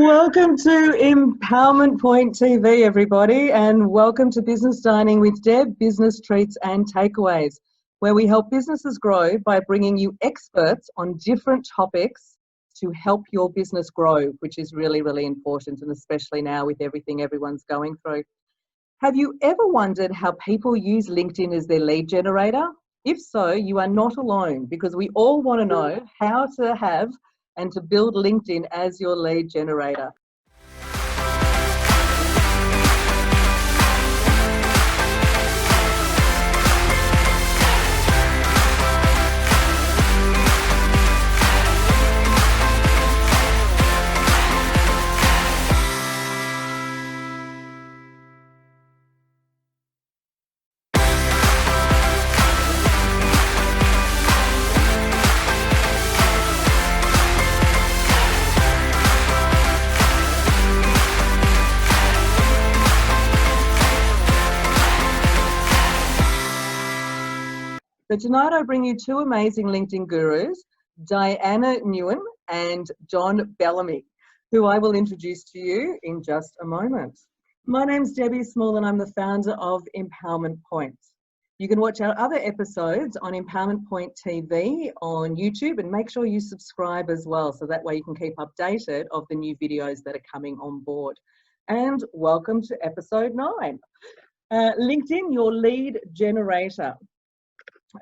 Welcome to Empowerment Point TV, everybody, and welcome to Business Dining with Deb, Business Treats and Takeaways, where we help businesses grow by bringing you experts on different topics to help your business grow, which is really, really important, and especially now with everything everyone's going through. Have you ever wondered how people use LinkedIn as their lead generator? If so, you are not alone, because we all want to know how to have and to build LinkedIn as your lead generator. So tonight I bring you two amazing LinkedIn gurus, Nguyen and John Bellamy, who I will introduce to you in just a moment. My name's Debbie Small and I'm the founder of Empowerment Point. You can watch our other episodes on Empowerment Point TV on YouTube, and make sure you subscribe as well, so that way you can keep updated of the new videos that are coming on board. And welcome to episode 9. LinkedIn, your lead generator.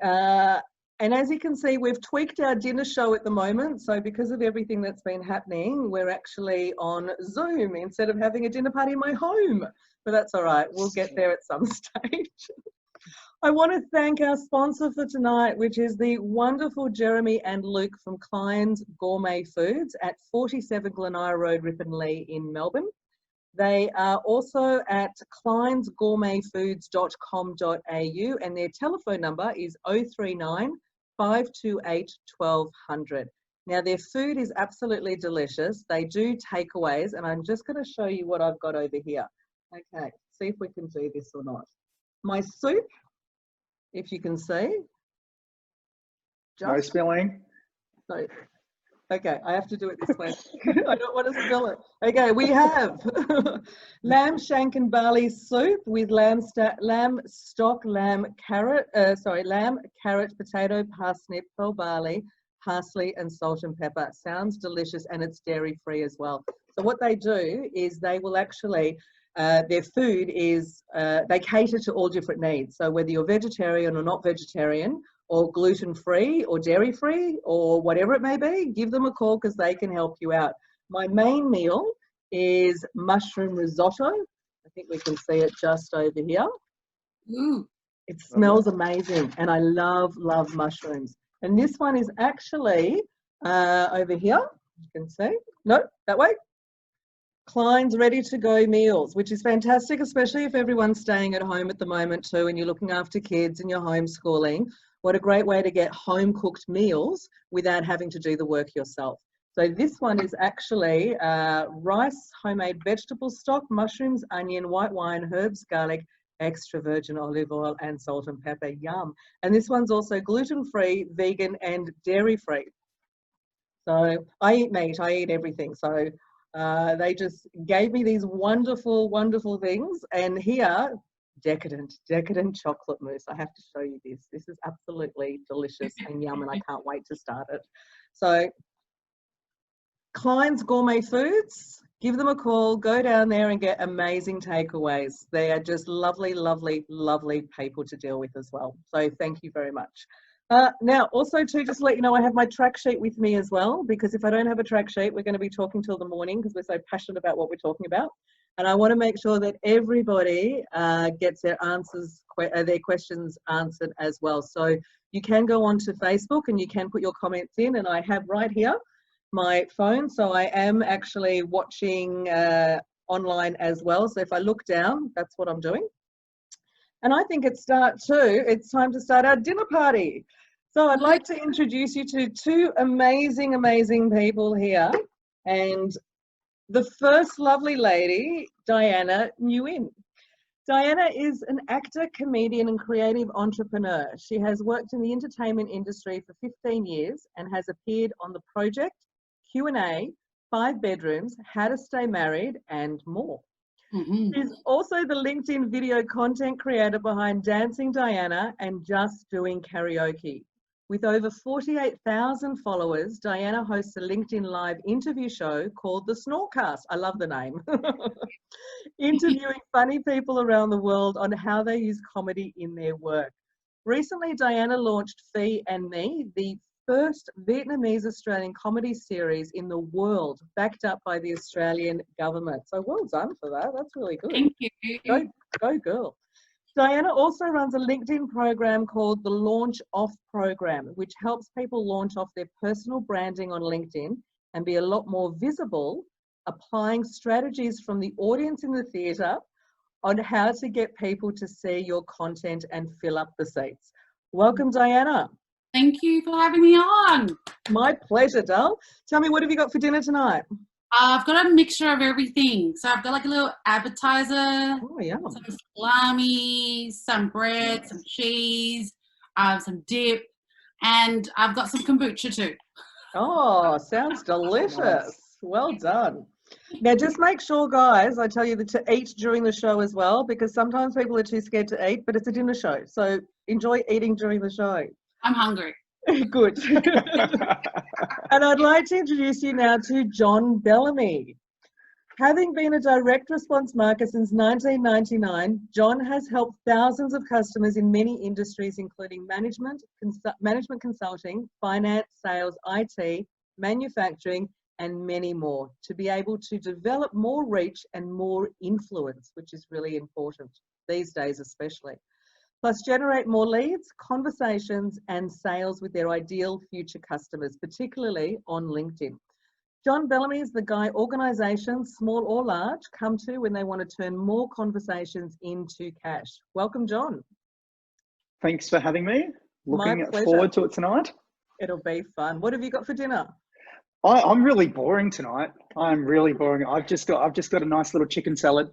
And as you can see, we've tweaked our dinner show at the moment. So because of everything that's been happening, we're actually on Zoom instead of having a dinner party in my home. But that's all right. We'll get there at some stage. I want to thank our sponsor for tonight, which is the wonderful Jeremy and Luke from Kleins Gourmet Foods at 47 Glen Eira Road, Ripponlea in Melbourne. They are also at kleinsgourmetfoods.com.au, and their telephone number is 039 528 1200. Now, their food is absolutely delicious. They do takeaways, and I'm just going to show you what I've got over here. Okay, see if we can do this or not. My soup, if you can see. No spilling. So, okay, I have to do it this way. I don't want to spill it. Okay, we have lamb shank and barley soup with lamb, carrot, potato, parsnip, pearl barley, parsley and salt and pepper. Sounds delicious, and it's dairy free as well. So what they do is they will actually, their food is, they cater to all different needs. So whether you're vegetarian or not vegetarian, or gluten-free or dairy-free or whatever it may be, give them a call because they can help you out. My main meal is mushroom risotto. I think we can see it just over here. It smells amazing, and I love mushrooms. And this one is actually over here. You can see. No, that way. Kleins ready-to-go meals, which is fantastic, especially if everyone's staying at home at the moment too, and you're looking after kids and you're homeschooling. What a great way to get home-cooked meals without having to do the work yourself. So this one is actually rice, homemade vegetable stock, mushrooms, onion, white wine, herbs, garlic, extra virgin olive oil, and salt and pepper. Yum. And this one's also gluten-free, vegan, and dairy-free. So I eat meat, I eat everything. So they just gave me these wonderful, wonderful things. And here, decadent chocolate mousse. I have to show you this. This is absolutely delicious and yum, and I can't wait to start it. So Kleins Gourmet Foods, give them a call, go down there and get amazing takeaways. They are just lovely, lovely, lovely people to deal with as well. So thank you very much. Now, also too, just to let you know, I have my track sheet with me as well, because if I don't have a track sheet, we're going to be talking till the morning because we're so passionate about what we're talking about. And I want to make sure that everybody gets their questions answered as well. So you can go onto Facebook and you can put your comments in, and I have right here my phone. So I am actually watching online as well. So if I look down, that's what I'm doing. And I think it's time to start our dinner party. So I'd like to introduce you to two amazing, amazing people here. And the first lovely lady, Nguyen. Diana is an actor, comedian and creative entrepreneur. She has worked in the entertainment industry for 15 years and has appeared on The Project, Q&A, 5 bedrooms, how to stay married, and more. Mm-hmm. She's also the LinkedIn video content creator behind Dancing Diana and Just Doing Karaoke. With over 48,000 followers, Diana hosts a LinkedIn live interview show called The Snortcast. I love the name. Interviewing funny people around the world on how they use comedy in their work. Recently, Diana launched Phi and Me, the first Vietnamese Australian comedy series in the world, backed up by the Australian government. So well done for that. That's really good. Thank you. Go girl. Diana also runs a LinkedIn program called the Launch Off Program, which helps people launch off their personal branding on LinkedIn and be a lot more visible, applying strategies from the audience in the theatre on how to get people to see your content and fill up the seats. Welcome, Diana. Thank you for having me on. My pleasure, doll. Tell me, what have you got for dinner tonight? I've got a mixture of everything. So I've got like a little appetizer, Oh, yeah. some salami, some bread, some cheese, some dip, and I've got some kombucha too. Oh, sounds delicious. Nice. Well done. Now, just make sure, guys, I tell you that to eat during the show as well, because sometimes people are too scared to eat, but it's a dinner show. So enjoy eating during the show. I'm hungry. Good. And I'd like to introduce you now to John Bellamy. Having been a direct response marketer since 1999, John has helped thousands of customers in many industries, including management consulting, finance, sales, IT, manufacturing, and many more, to be able to develop more reach and more influence, which is really important these days especially. Plus generate more leads, conversations, and sales with their ideal future customers, particularly on LinkedIn. John Bellamy is the guy organisations, small or large, come to when they want to turn more conversations into cash. Welcome, John. Thanks for having me. My Looking pleasure. forward to it tonight. It'll be fun. What have you got for dinner? I'm really boring tonight. I'm really boring. I've just got a nice little chicken salad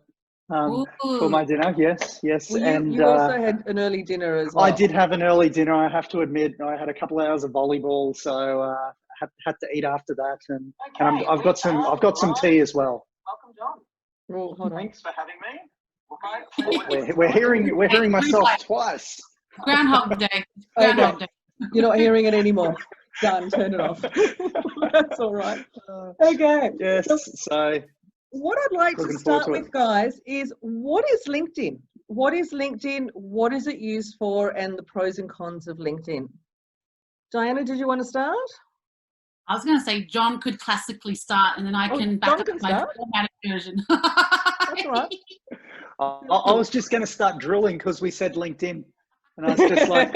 for my dinner. Yes. Well, you also had an early dinner as well. I did have an early dinner. I have to admit, I had a couple of hours of volleyball, so had to eat after that, and I've got some tea as well. Welcome, John. Well, hold on. Thanks for having me. We're hearing myself twice. Groundhog Day. Groundhog Day. You're not hearing it anymore. Done. Turn it off. That's all right. Okay. Yes. So what I'd like to start with, guys, is what is LinkedIn? What is LinkedIn? What is it used for? And the pros and cons of LinkedIn. Diana, did you want to start? I was going to say John could classically start, and then I can back up my formatted version. That's all right. I was just going to start drilling because we said LinkedIn. And I was just like,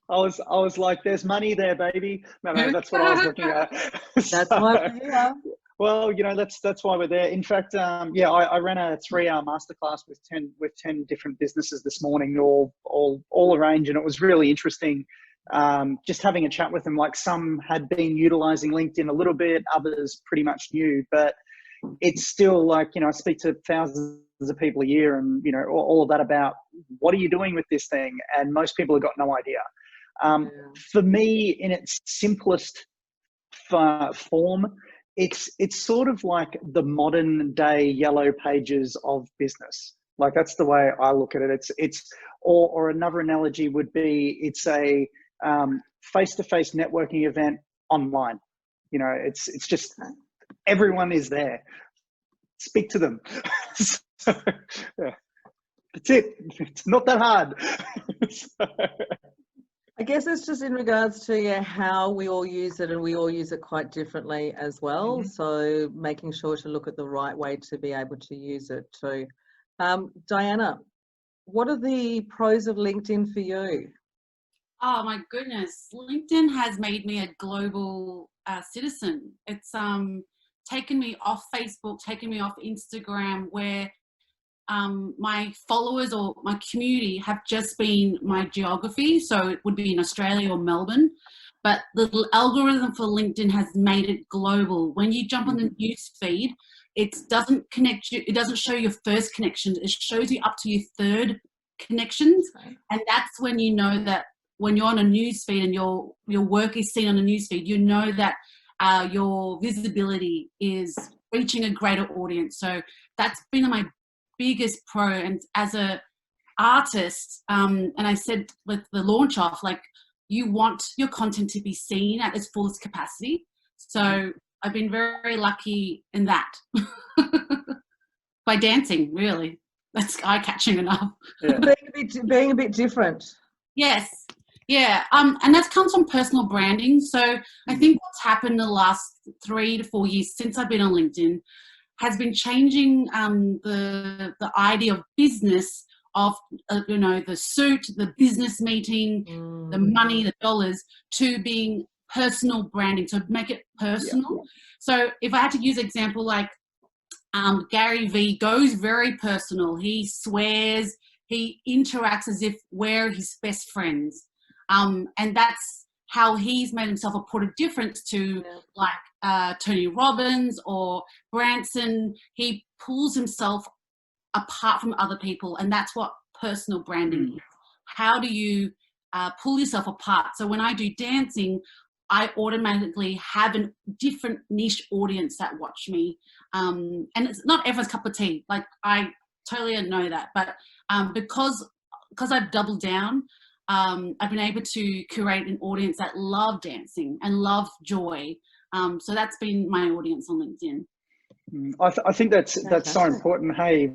I was like, there's money there, baby. No, that's what I was looking at. That's why we're here. Well, that's why we're there. In fact, I ran a 3-hour masterclass with 10 different businesses this morning, all arranged, and it was really interesting. Just having a chat with them. Like, some had been utilizing LinkedIn a little bit, others pretty much new, but it's still like, I speak to thousands of people a year, and all of that about what are you doing with this thing, and most people have got no idea. For me, in its simplest form, it's sort of like the modern day yellow pages of business. Like, that's the way I look at it. Or another analogy would be, it's a face-to-face networking event online. It's just everyone is there. Speak to them. So, yeah. That's it. It's not that hard. I guess it's just in regards to how we all use it, and we all use it quite differently as well. Mm-hmm. So making sure to look at the right way to be able to use it too. Diana, what are the pros of LinkedIn for you? Oh my goodness, LinkedIn has made me a global citizen. It's taken me off Facebook, taken me off Instagram, where my followers or my community have just been my geography. So it would be in Australia or Melbourne. But the algorithm for LinkedIn has made it global. When you jump on the news feed, it doesn't connect you. It doesn't show your first connections. It shows you up to your third connections. Okay. And that's when you know that when you're on a news feed and your work is seen on a news feed, you know that your visibility is reaching a greater audience. So that's been my biggest pro. And as a artist, and I said with the launch off, like, you want your content to be seen at its fullest capacity. So I've been very, very lucky in that. By dancing, really. That's eye-catching enough. Yeah. Being a bit different. Yes. Yeah. And that comes from personal branding. So I think what's happened the last 3 to 4 years since I've been on LinkedIn has been changing the idea of business, of the suit, the business meeting, the money, the dollars, to being personal branding. So make it personal. Yeah. So if I had to use an example, like Gary V goes very personal. He swears, he interacts as if we're his best friends. And that's how he's made himself a point of difference to like Tony Robbins or Branson. He pulls himself apart from other people, and that's what personal branding is. How do you pull yourself apart? So when I do dancing, I automatically have a different niche audience that watch me. And it's not everyone's cup of tea. Like, I totally know that. But because I've doubled down, I've been able to curate an audience that love dancing and love joy. So that's been my audience on LinkedIn. I think that's so important, hey,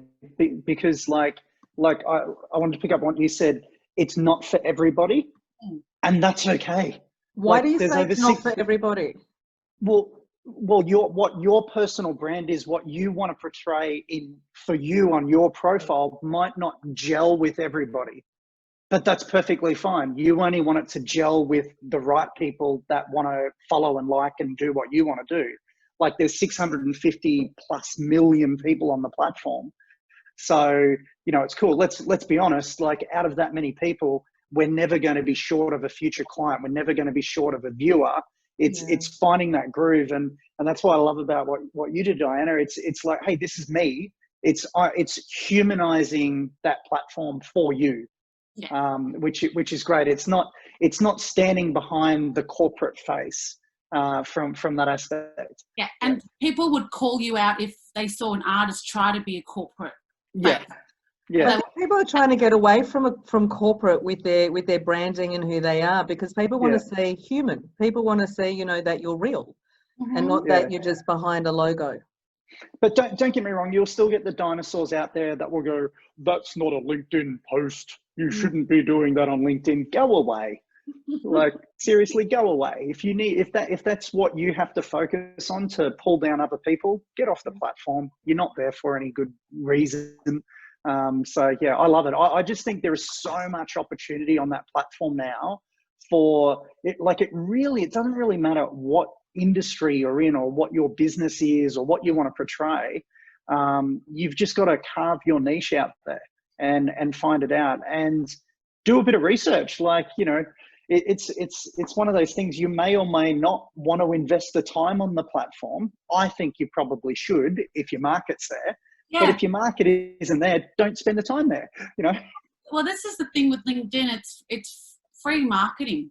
because like I wanted to pick up on what you said. It's not for everybody, and that's okay. Why do you say it's not for everybody? Well, what your personal brand is, what you want to portray for you on your profile might not gel with everybody, but that's perfectly fine. You only want it to gel with the right people that want to follow and like and do what you want to do. Like, there's 650 plus million people on the platform. So, it's cool. Let's be honest, like, out of that many people, we're never going to be short of a future client. We're never going to be short of a viewer. It's finding that groove. And that's what I love about what you did, Diana. It's like, hey, this is me. It's humanizing that platform for you, which is great. It's not standing behind the corporate face from that aspect. Yeah, and people would call you out if they saw an artist try to be a corporate. Yeah. Yeah. People are trying to get away from corporate with their branding and who they are, because people want to see human. People want to see, that you're real, and not that you're just behind a logo. But don't get me wrong, you'll still get the dinosaurs out there that will go, that's not a LinkedIn post. You shouldn't be doing that on LinkedIn. Go away. Like, seriously, go away. If that's what you have to focus on to pull down other people, get off the platform. You're not there for any good reason. So yeah, I love it. I just think there is so much opportunity on that platform now for it. Like, it doesn't really matter what industry you're in or what your business is or what you want to portray. You've just got to carve your niche out there and find it out and do a bit of research. Like, it's one of those things. You may or may not want to invest the time on the platform. I think you probably should if your market's there. Yeah. But if your market isn't there, don't spend the time there, Well, this is the thing with LinkedIn. It's free marketing.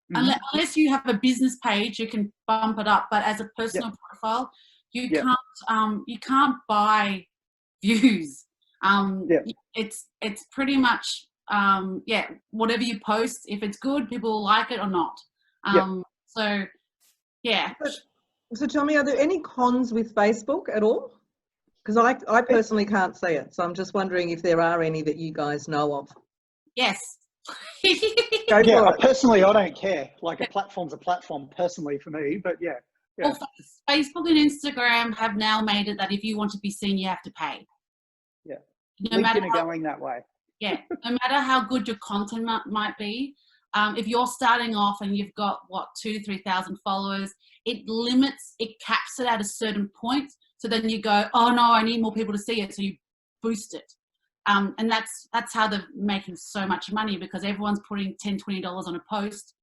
Unless you have a business page, you can bump it up. But as a personal profile, you can't buy views. It's pretty much whatever you post. If it's good, people will like it or not. So yeah. So tell me, are there any cons with Facebook at all? Because I personally can't see it. So I'm just wondering if there are any that you guys know of. Yes. Personally, I don't care. Like, a platform's a platform personally for me, but yeah. Well, Facebook and Instagram have now made it that if you want to be seen, you have to pay. Yeah. No matter LinkedIn are going that way. Yeah. No matter how good your content might be, if you're starting off and you've got 2,000 to 3,000 followers, it caps it at a certain point. So then you go, oh no, I need more people to see it. So you boost it. And that's how they're making so much money, because everyone's putting $10, $20 on a post.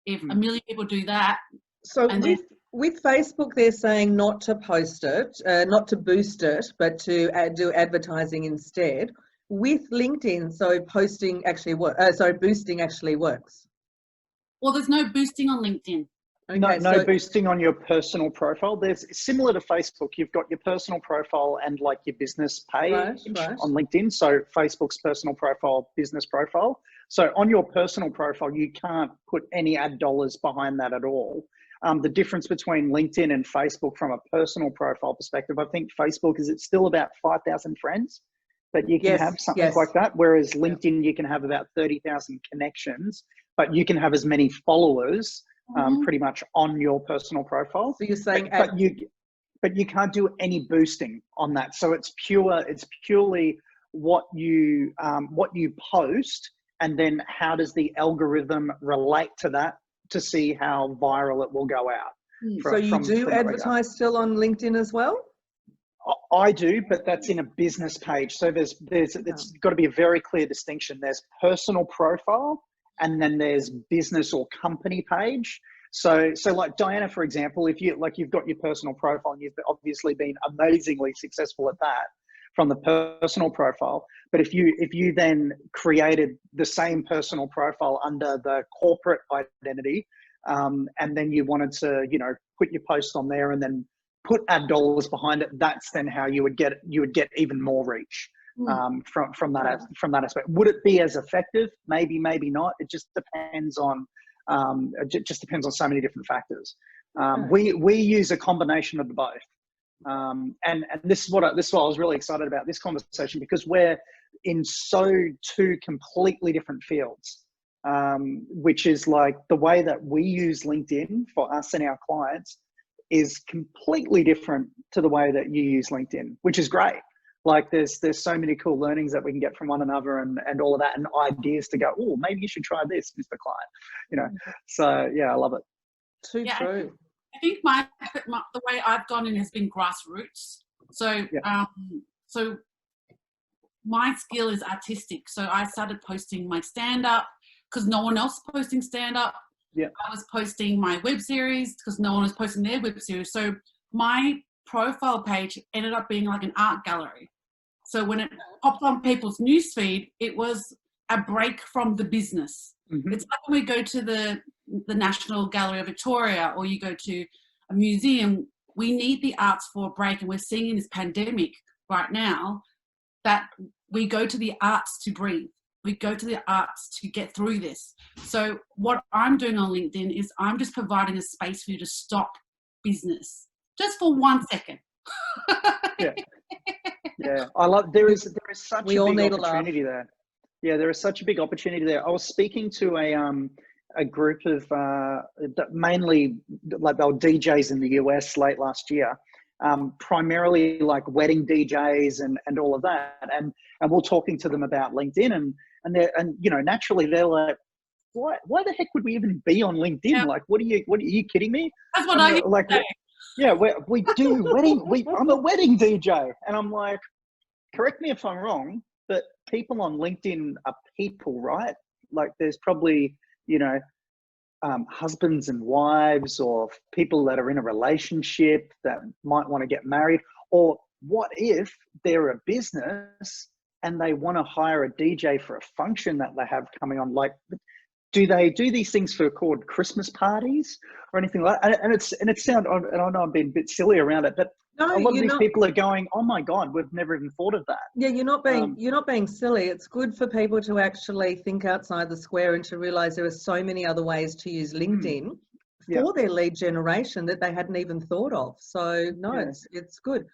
If a million people do that. So with Facebook, they're saying not to post it, not to boost it, but to do advertising instead. With LinkedIn, so boosting actually works. Well, there's no boosting on LinkedIn. No, Okay, no so boosting on your personal profile. There's similar to Facebook. You've got your personal profile and like your business page right. on LinkedIn. So Facebook's personal profile, business profile. So on your personal profile, you can't put any ad dollars behind that at all. The difference between LinkedIn and Facebook from a personal profile perspective, I think Facebook is it's still about 5,000 friends that you can have, something yes. like that. Whereas LinkedIn, you can have about 30,000 connections, but you can have as many followers pretty much on your personal profile. So you're saying, but you can't do any boosting on that. So it's purely what you post, and then how does the algorithm relate to that to see how viral it will go out. So you do advertise still on LinkedIn as well? I do, but that's in a business page. So it's got to be a very clear distinction. There's personal profile, and then there's business or company page. So like Diana, for example, if you've got your personal profile and you've obviously been amazingly successful at that from the personal profile, but if you then created the same personal profile under the corporate identity, and then you wanted to, put your post on there and then put ad dollars behind it, that's then how you would get even more reach from that aspect. Would it be as effective? Maybe not. It just depends on so many different factors. We use a combination of the both. And this is what I was really excited about this conversation, because we're in two completely different fields, which is like the way that we use LinkedIn for us and our clients is completely different to the way that you use LinkedIn, which is great. Like there's so many cool learnings that we can get from one another and all of that, and ideas to go, oh, maybe you should try this, Mr. Client, So yeah, I love it. Too true. I think the way I've gone in has been grassroots. So, so my skill is artistic. So I started posting my stand-up because no one else was posting stand-up. Yeah. I was posting my web series because no one was posting their web series. So my profile page ended up being like an art gallery. So when it popped on people's newsfeed, it was a break from the business. Mm-hmm. It's like when we go to the National Gallery of Victoria, or you go to a museum, we need the arts for a break. And we're seeing in this pandemic right now that we go to the arts to breathe. We go to the arts to get through this. So what I'm doing on LinkedIn is I'm just providing a space for you to stop business just for 1 second. Yeah. I love, there is such a big opportunity there. Yeah, there is such a big opportunity there. I was speaking to a group of mainly like they were DJs in the US late last year, primarily like wedding DJs and all of that. And we're talking to them about LinkedIn and naturally they're like, why the heck would we even be on LinkedIn? Yeah. Like, what are you kidding me? That's what I like. Yeah, we do wedding. I'm a wedding DJ, and I'm like, correct me if I'm wrong, but people on LinkedIn are people, right? Like, there's probably husbands and wives, or people that are in a relationship that might want to get married. Or what if they're a business and they want to hire a DJ for a function that they have coming on? Like, do they do these things for called Christmas parties or anything like that? And it sounds, and I know I'm being a bit silly around it, but a lot of these people are going, oh my God, we've never even thought of that. Yeah, you're not being silly. It's good for people to actually think outside the square and to realize there are so many other ways to use LinkedIn for their lead generation that they hadn't even thought of. So no, it's good.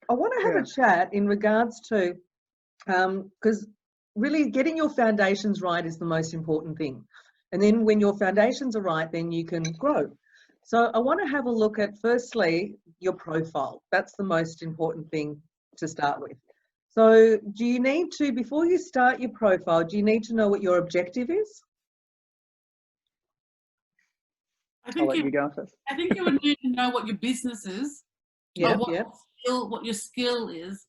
I want to have a chat in regards to, because really getting your foundations right is the most important thing. And then when your foundations are right, then you can grow. So I want to have a look at, firstly, your profile. That's the most important thing to start with. So do you need to, before you start your profile, do you need to know what your objective is? I think you would need to know what your business is. Yeah, what your skill is.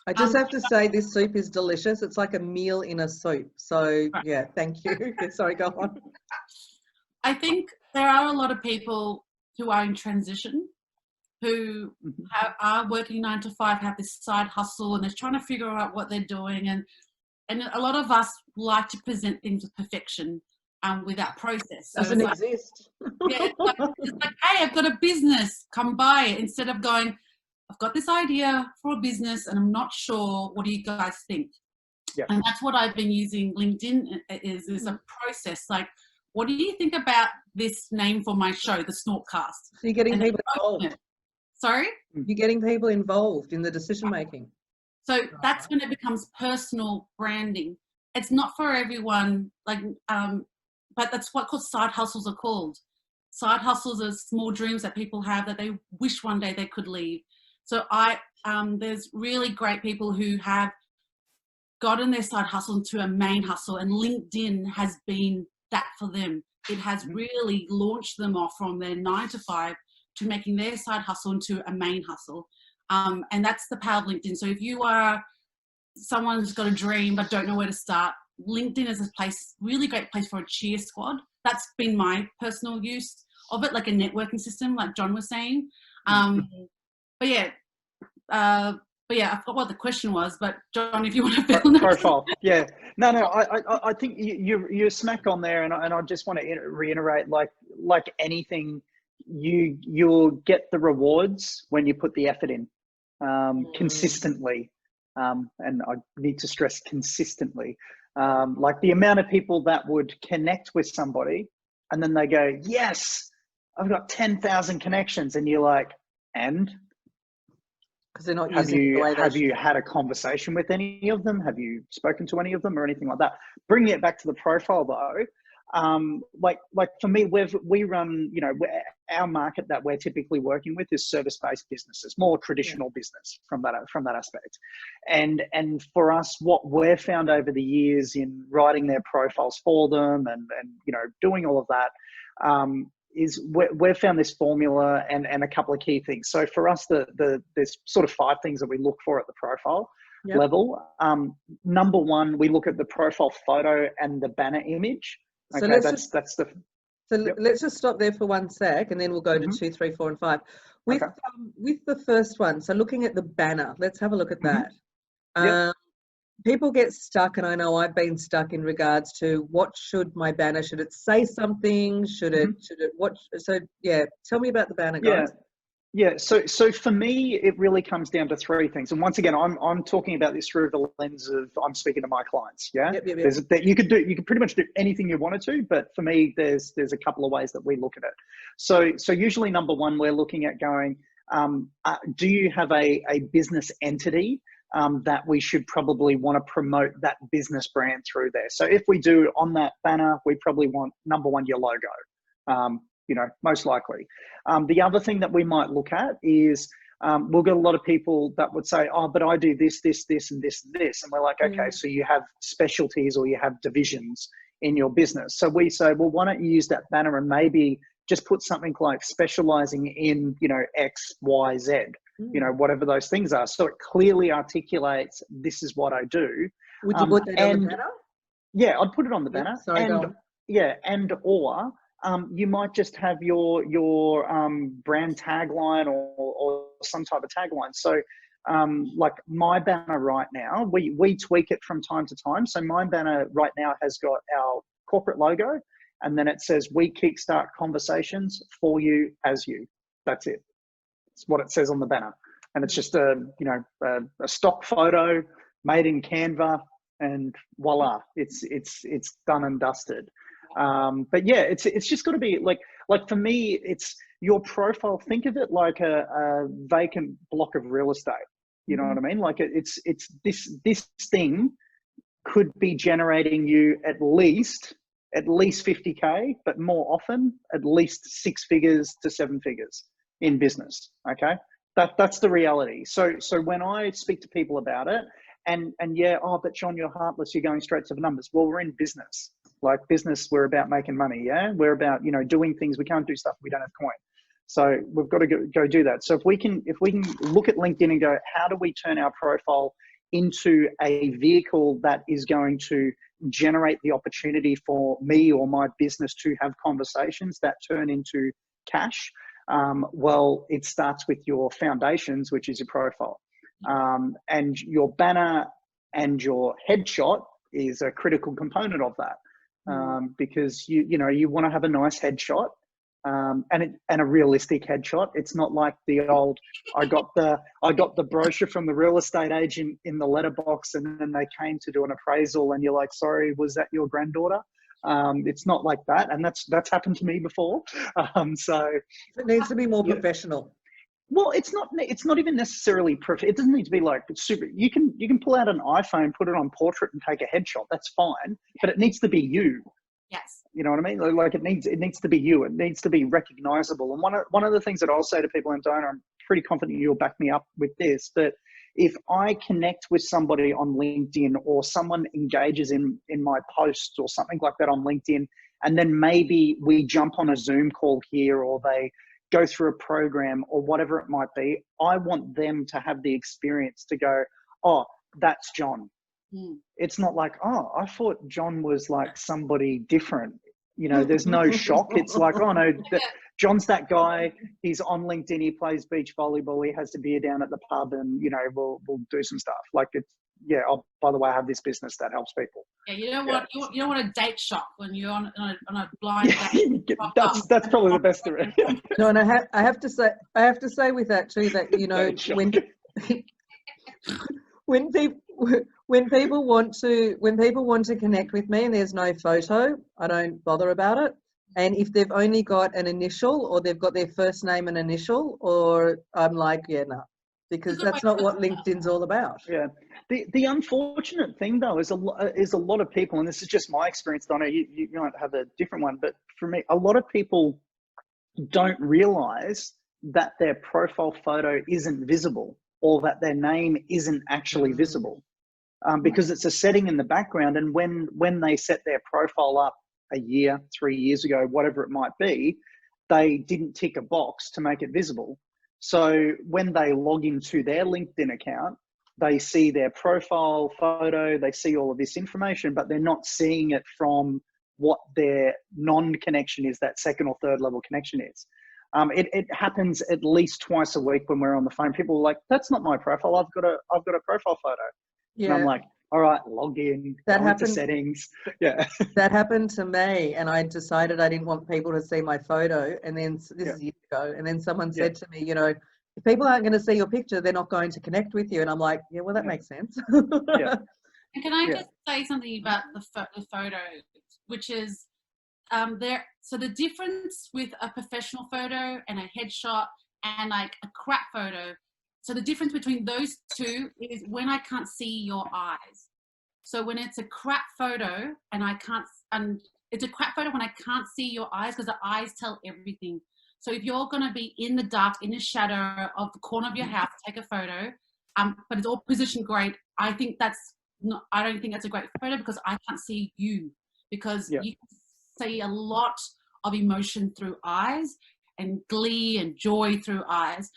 I just have to say this soup is delicious. It's like a meal in a soup. So yeah, thank you. Sorry, go on. I think there are a lot of people who are in transition, who are working 9 to 5, have this side hustle, and they're trying to figure out what they're doing. And a lot of us like to present things with perfection. with that process. So Doesn't it's like, exist. yeah, it's like, hey, I've got a business, come buy it, instead of going, I've got this idea for a business and I'm not sure, what do you guys think? Yeah. And that's what I've been using LinkedIn is a process. Like, what do you think about this name for my show, the Snortcast? So you're getting And people involved. Sorry? You're getting people involved in the decision making. So that's when it becomes personal branding. It's not for everyone, like, but that's what side hustles are called. Side hustles are small dreams that people have that they wish one day they could leave. So there's really great people who have gotten their side hustle into a main hustle, and LinkedIn has been that for them. It has really launched them off from their 9 to 5 to making their side hustle into a main hustle. And that's the power of LinkedIn. So if you are someone who's got a dream but don't know where to start, LinkedIn is a place, really great place for a cheer squad. That's been my personal use of it, like a networking system, like John was saying. But yeah, I forgot what the question was, but John, if you want to fill in profile. Yeah, no, I think you're smack on there, and I just want to reiterate, like anything, you'll get the rewards when you put the effort in, consistently, and I need to stress consistently. Like the amount of people that would connect with somebody, and then they go, yes, I've got 10,000 connections, and you're like, and because they're not using it the way they have should. you had a conversation with any of them? Have you spoken to any of them or anything like that? Bringing it back to the profile though, like for me, we run, you know, our market that we're typically working with is service-based businesses, more traditional business from that aspect. And for us, what we've found over the years in writing their profiles for them and you know, doing all of that, is we've found this formula and a couple of key things. So for us, there's sort of 5 things that we look for at the profile level. Number 1, we look at the profile photo and the banner image. So okay, let's just stop there for 1 sec, and then we'll go to 2, 3, 4, and 5. With the first one, so looking at the banner, let's have a look at that. People get stuck, and I know I've been stuck in regards to what should my banner, should it say something, should it what? So yeah, tell me about the banner, guys. Yeah, so for me, it really comes down to 3 things. And once again, I'm talking about this through the lens of I'm speaking to my clients. Yeah, that you could pretty much do anything you wanted to, but for me, there's a couple of ways that we look at it. So usually number 1, we're looking at going, do you have a business entity that we should probably want to promote that business brand through there? So if we do on that banner, we probably want number 1, your logo. You know, most likely. The other thing that we might look at is we'll get a lot of people that would say, oh, but I do this, this, this, and this, and this. And we're like, okay, so you have specialties or you have divisions in your business. So we say, well, why don't you use that banner and maybe just put something like specializing in, you know, X, Y, Z, you know, whatever those things are. So it clearly articulates, this is what I do. Would you put that on the banner? Yeah, I'd put it on the banner. Sorry, or you might just have your brand tagline or some type of tagline. So like my banner right now, we tweak it from time to time. So my banner right now has got our corporate logo, and then it says, we kickstart conversations for you as you. That's it. It's what it says on the banner. And it's just a stock photo made in Canva, and voila, it's done and dusted. But yeah, it's just got to be like for me, it's your profile. Think of it like a vacant block of real estate. You know what I mean? Like it's this thing could be generating you at least 50K, but more often at least 6 figures to 7 figures in business. Okay, that's the reality. So when I speak to people about it, and yeah, oh, but John, you're heartless. You're going straight to the numbers. Well, we're in business. Like business, we're about making money. Yeah, we're about, you know, doing things. We can't do stuff if we don't have coin. So we've got to go do that. So if we can look at LinkedIn and go, how do we turn our profile into a vehicle that is going to generate the opportunity for me or my business to have conversations that turn into cash? Well, it starts with your foundations, which is your profile, and your banner and your headshot is a critical component of that. because you want to have a nice headshot, and a realistic headshot. It's not like the old, I got the brochure from the real estate agent in the letterbox, and then they came to do an appraisal, and you're like, sorry, was that your granddaughter? It's not like that, and that's happened to me before. So it needs to be more professional. Well, it's not even necessarily it doesn't need to be like super. You can pull out an iPhone, put it on portrait, and take a headshot. That's fine, but it needs to be you. Yes. You know what I mean? Like it needs to be you. It needs to be recognizable. And one of the things that I'll say to people, and Donna, I'm pretty confident you'll back me up with this, but if I connect with somebody on LinkedIn, or someone engages in my posts or something like that on LinkedIn, and then maybe we jump on a Zoom call here, or they go through a program or whatever it might be, I want them to have the experience to go, oh, that's John. It's not like, oh, I thought John was like somebody different. There's no shock. It's like, oh no, John's that guy. He's on LinkedIn. He plays beach volleyball. He has a beer down at the pub, and we'll do some stuff. Like it's Oh, by the way, I have this business that helps people. Yeah, you don't want a date shock when you're on a blind date. That's probably the best of it. No, and I have to say with that too that when people want to connect with me and there's no photo, I don't bother about it. And if they've only got an initial, or they've got their first name and initial, or I'm like, no, because that's not what LinkedIn's all about. Yeah. The unfortunate thing though is a lot of people, and this is just my experience, Donna, you might have a different one, but for me, a lot of people don't realize that their profile photo isn't visible, or that their name isn't actually visible, because it's a setting in the background. And when they set their profile up a year, 3 years ago, whatever it might be, they didn't tick a box to make it visible. So when they log into their LinkedIn account, they see their profile photo, they see all of this information, but they're not seeing it from what their non-connection is, that second or third level connection is. It happens at least twice a week when we're on the phone. People are like, that's not my profile. I've got a profile photo. Yeah. And I'm like, all right, log in, go into settings. Yeah. That happened to me, and I decided I didn't want people to see my photo. And then this is years ago. And then someone said to me, if people aren't going to see your picture, they're not going to connect with you. And I'm like, yeah, well, that makes sense. Yeah. And can I just say something about the photo, which is so the difference with a professional photo and a headshot and like a crap photo. So the difference between those two is when I can't see your eyes. So when it's a crap photo it's a crap photo when I can't see your eyes, because the eyes tell everything. So if you're going to be in the dark, in the shadow of the corner of your house, take a photo, but it's all positioned great. I don't think that's a great photo, because I can't see you, because you can see a lot of emotion through eyes, and glee and joy through eyes.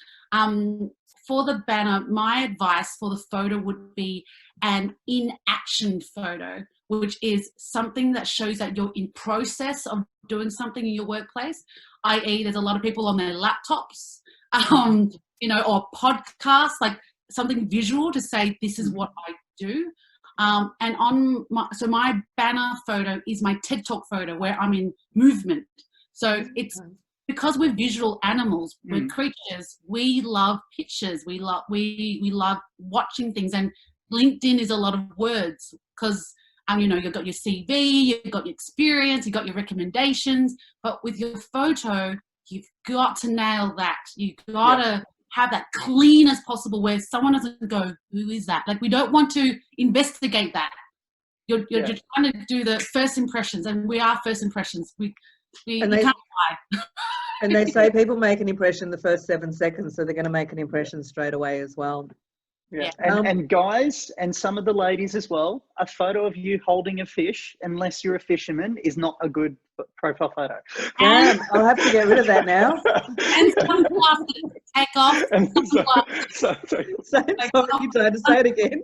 For the banner, my advice for the photo would be an in-action photo, which is something that shows that you're in process of doing something in your workplace, i.e. there's a lot of people on their laptops, or podcasts, like something visual to say, this is what I do. And my banner photo is my TED Talk photo, where I'm in movement. So it's because we're visual animals, we're creatures, we love pictures, we love watching things, and LinkedIn is a lot of words, because you've got your CV, you've got your experience, you've got your recommendations, but with your photo, you've got to nail that. You've got to have that clean as possible, where someone doesn't go, who is that? Like, we don't want to investigate that. You're trying to do the first impressions, and we are first impressions. We can't lie. And they say people make an impression the first 7 seconds, so they're going to make an impression straight away as well. Yeah. And guys, and some of the ladies as well, a photo of you holding a fish, unless you're a fisherman, is not a good profile photo. Damn, I'll have to get rid of that now. And sunglasses. Take off sunglasses. Sorry, to say it again.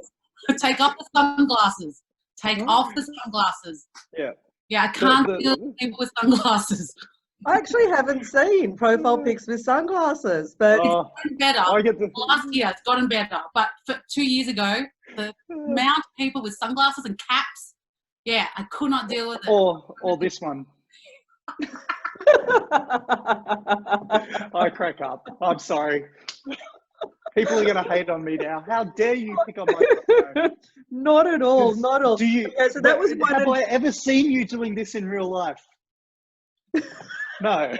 Take off the sunglasses. Take off the sunglasses. Yeah. Yeah, I can't do people with sunglasses. I actually haven't seen profile pics with sunglasses, but it's gotten better. Last year, it's gotten better. But 2 years ago, the amount of people with sunglasses and caps, Yeah, I could not deal with it. Or this one. I crack up. I'm sorry. People are going to hate on me now. How dare you pick on my phone? Not at all. Not at all. Do you? Okay, so that was one. Have I ever seen you doing this in real life? No.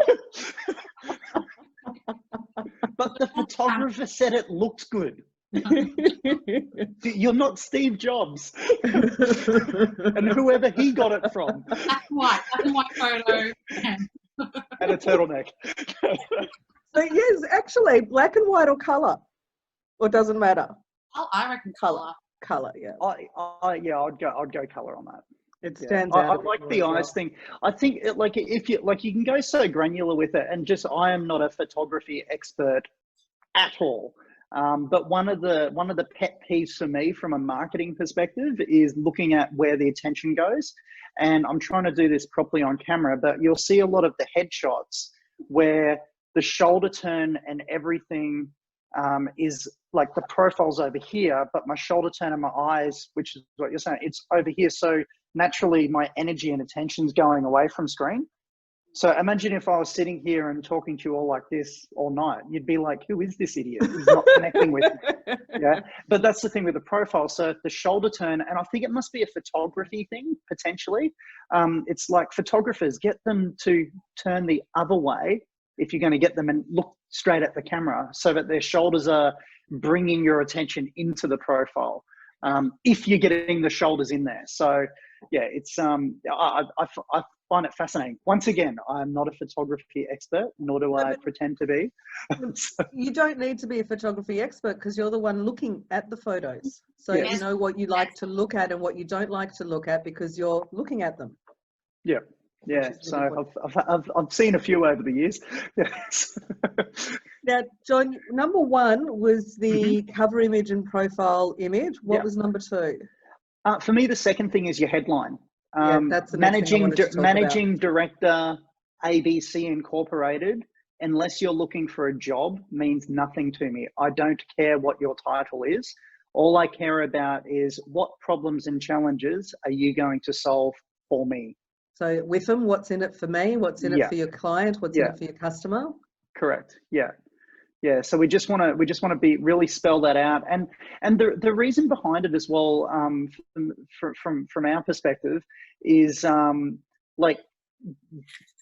But the photographer said it looked good. You're not Steve Jobs. And whoever he got it from. Black and white photo. And a turtleneck. So yes, actually, black and white or colour, or doesn't matter. Oh, I reckon colour. Colour, yeah. I'd go colour on that. It stands out. I like the eyes thing. I think you can go so granular with it, and just I am not a photography expert at all. But one of the pet peeves for me from a marketing perspective is looking at where the attention goes. And I'm trying to do this properly on camera, but you'll see a lot of the headshots where the shoulder turn and everything is like the profile's over here, but my shoulder turn and my eyes, which is what you're saying, it's over here. So naturally my energy and attention's going away from screen. So imagine if I was sitting here and talking to you all like this all night, you'd be like, who is this idiot? He's not connecting with me. Yeah. But that's the thing with the profile. So the shoulder turn, and I think it must be a photography thing, potentially. It's like photographers, get them to turn the other way if you're going to get them and look straight at the camera so that their shoulders are bringing your attention into the profile. If you're getting the shoulders in there. So yeah, it's, I find it fascinating. Once again, I'm not a photography expert, nor do I pretend to be. You don't need to be a photography expert because you're the one looking at the photos. So Yes. you know what you like to look at and what you don't like to look at because you're looking at them. Yeah. Yeah. Really So I've seen a few over the years. Yes. Now, John, number one was the cover image and profile image. What was number two? For me, the second thing is your headline. That's the next thing I wanted to talk managing director, ABC Incorporated, unless you're looking for a job, means nothing to me. I don't care what your title is. All I care about is what problems and challenges are you going to solve for me? So with them, what's in it for me? What's in it for your client? What's in it for your customer? Correct. Yeah. Yeah, so we just want to be really spell that out, and the reason behind it as well, from our perspective, is like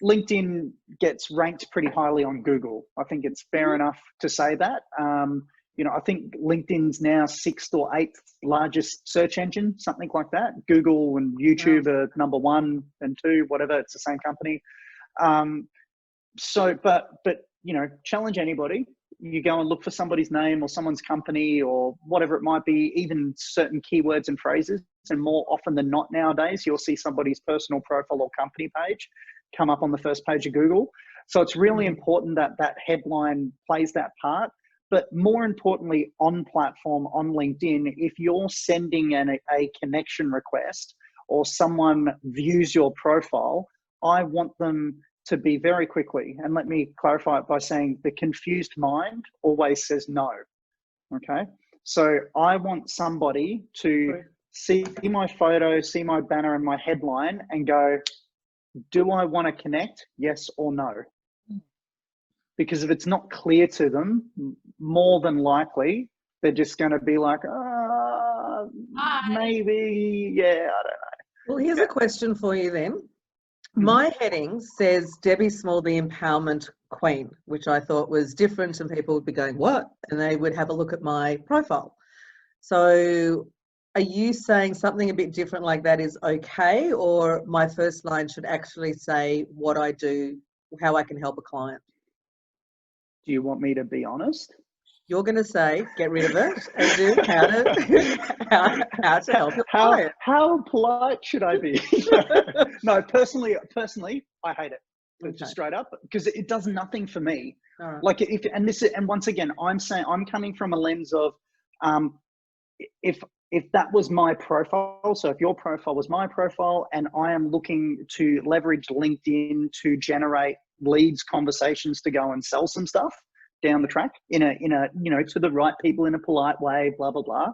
LinkedIn gets ranked pretty highly on Google. I think it's fair enough to say that. You know, I think LinkedIn's now 6th or 8th largest search engine, something like that. Google and YouTube are number 1 and 2, whatever. It's the same company. So, but you know, challenge anybody. You go and look for somebody's name or someone's company or whatever it might be, even certain keywords and phrases. And more often than not nowadays, you'll see somebody's personal profile or company page come up on the first page of Google. So it's really important that that headline plays that part. But more importantly, on platform, on LinkedIn, if you're sending a connection request or someone views your profile, I want them to be very quickly, and let me clarify it by saying the confused mind always says no. Okay, so I want somebody to see my photo, see my banner and my headline and go, do I want to connect? Yes or no? Because if it's not clear to them, more than likely, they're just going to be like, maybe, yeah, I don't know. Well, here's a question for you then. My heading says Debbie Small, the Empowerment Queen, which I thought was different, and people would be going, what? And they would have a look at my profile. So are you saying something a bit different like that is okay, or my first line should actually say what I do, how I can help a client? Do you want me to be honest? You're going to say, get rid of it and do how to help your client. How polite should I be? No, personally, I hate it. Just straight up, because it does nothing for me. Like and once again, I'm coming from a lens of, if that was my profile, so if your profile was my profile and I am looking to leverage LinkedIn to generate leads, conversations to go and sell some stuff down the track in a you know, to the right people in a polite way, blah blah blah,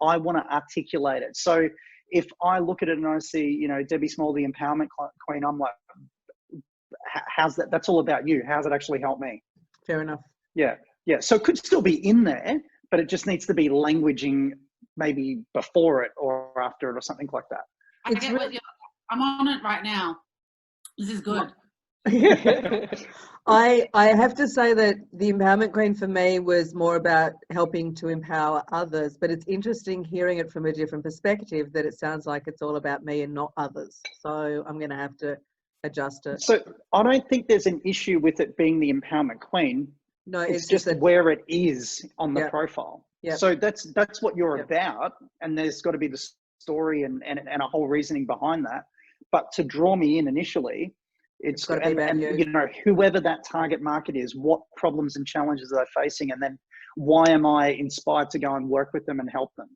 I want to articulate it. So if I look at it and I see, you know, Debbie Small, the empowerment queen, I'm like, how's that? That's all about you. How's it actually help me? Fair enough. Yeah. Yeah. So it could still be in there, but it just needs to be languaging maybe before it or after it or something like that. I'm on it right now. This is good. I have to say that the empowerment queen for me was more about helping to empower others, but it's interesting hearing it from a different perspective, that it sounds like it's all about me and not others. So I'm going to have to adjust it. So I don't think there's an issue with it being the empowerment queen. No, it's just where it is on the Yep. profile. Yep. So that's what you're Yep. about, and there's got to be the story and a whole reasoning behind that. But to draw me in initially, it's got to be about you know, whoever that target market is, what problems and challenges are they facing, and then why am I inspired to go and work with them and help them?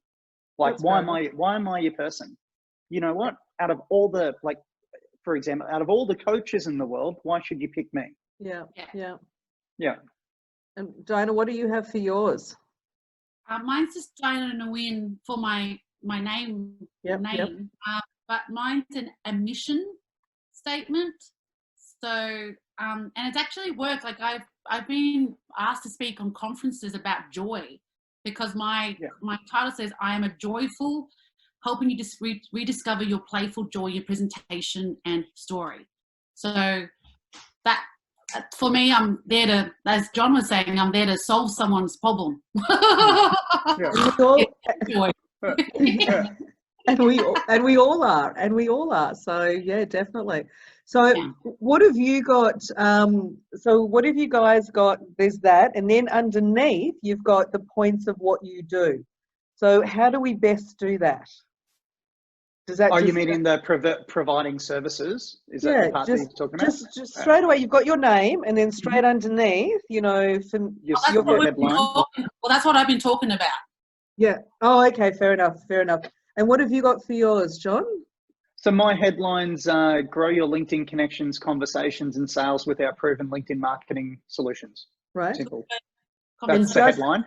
Like, That's why fair. am I your person? You know what? Out of all the, like, for example, out of all the coaches in the world, why should you pick me? Yeah. Yeah. And Diana, what do you have for yours? Mine's just Diana Nguyen for my name. Yep. But mine's a mission statement. So, and it's actually worked. Like I've been asked to speak on conferences about joy, because my title says, I am a joyful, helping you just rediscover your playful joy in presentation and story. So that, for me, I'm there to, as John was saying, I'm there to solve someone's problem. And we all are. So yeah, definitely. So what have you got? So what have you guys got? There's that, and then underneath you've got the points of what you do. So how do we best do that? Does that? You mean in the providing services? Is that the part that you're talking about? Just straight away, you've got your name, and then straight underneath, you know, your headline. Well, that's what I've been talking about. Yeah. Oh, okay. Fair enough. And what have you got for yours, John? So my headlines: grow your LinkedIn connections, conversations, and sales with our proven LinkedIn marketing solutions. Right. Simple. That's the headline.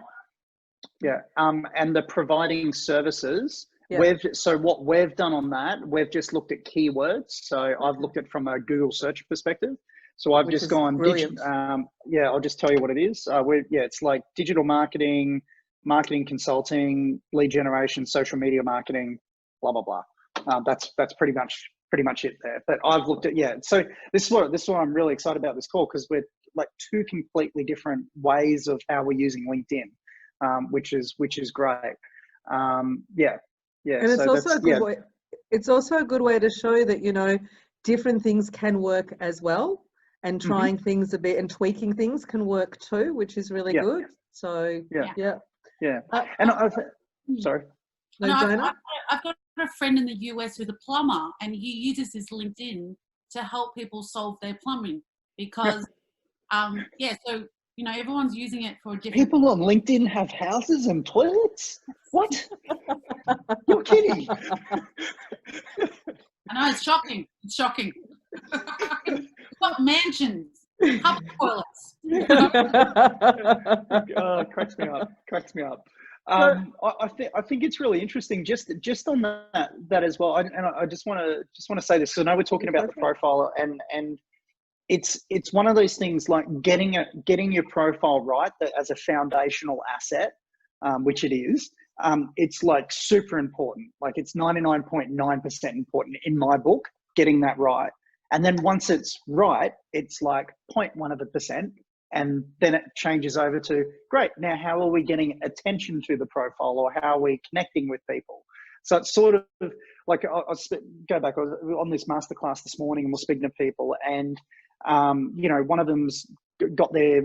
Yeah. And the providing services. Yeah. What we've done on that, we've just looked at keywords. So I've looked at from a Google search perspective. So I've just gone, I'll just tell you what it is. It's like digital marketing, marketing consulting, lead generation, social media marketing, blah, blah, blah. That's pretty much it there. But I've looked at, so this is what I'm really excited about this call, because we're like two completely different ways of how we're using LinkedIn, which is great. Yeah, and it's also a good way. It's also a good way to show that, you know, different things can work as well, and trying things a bit and tweaking things can work too, which is really good. So And sorry. No, Diana? I've got a friend in the US who's a plumber, and he uses his LinkedIn to help people solve their plumbing, because so you know, everyone's using it for different. People on LinkedIn have houses and toilets? What? You're kidding. I know, it's shocking. It's shocking. We've got mansions, public toilets. Cracks me up. I think it's really interesting. Just on that as well. I just want to say this. So now we're talking about the profile, and it's one of those things, like getting your profile right, that as a foundational asset, which it is. It's like super important. Like it's 99.9% important in my book, getting that right. And then once it's right, it's like 0.1%. And then it changes over to, great, now how are we getting attention to the profile, or how are we connecting with people? So it's sort of like, I'll go back, I was on this masterclass this morning, and we're speaking to people, and you know, one of them's got their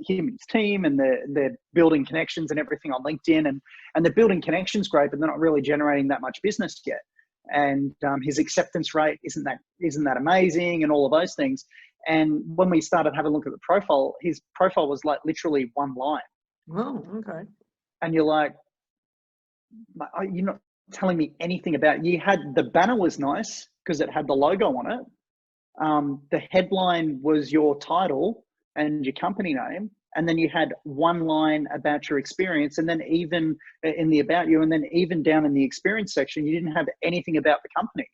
human team, and they're building connections and everything on LinkedIn, and they're building connections great, but they're not really generating that much business yet. And his acceptance rate isn't that amazing, and all of those things. And when we started having a look at the profile, his profile was like literally one line. Oh, okay. And you're like, you're not telling me anything about it. You had, the banner was nice because it had the logo on it. The headline was your title and your company name, and then you had one line about your experience, and then even in the about you, and then even down in the experience section, you didn't have anything about the company.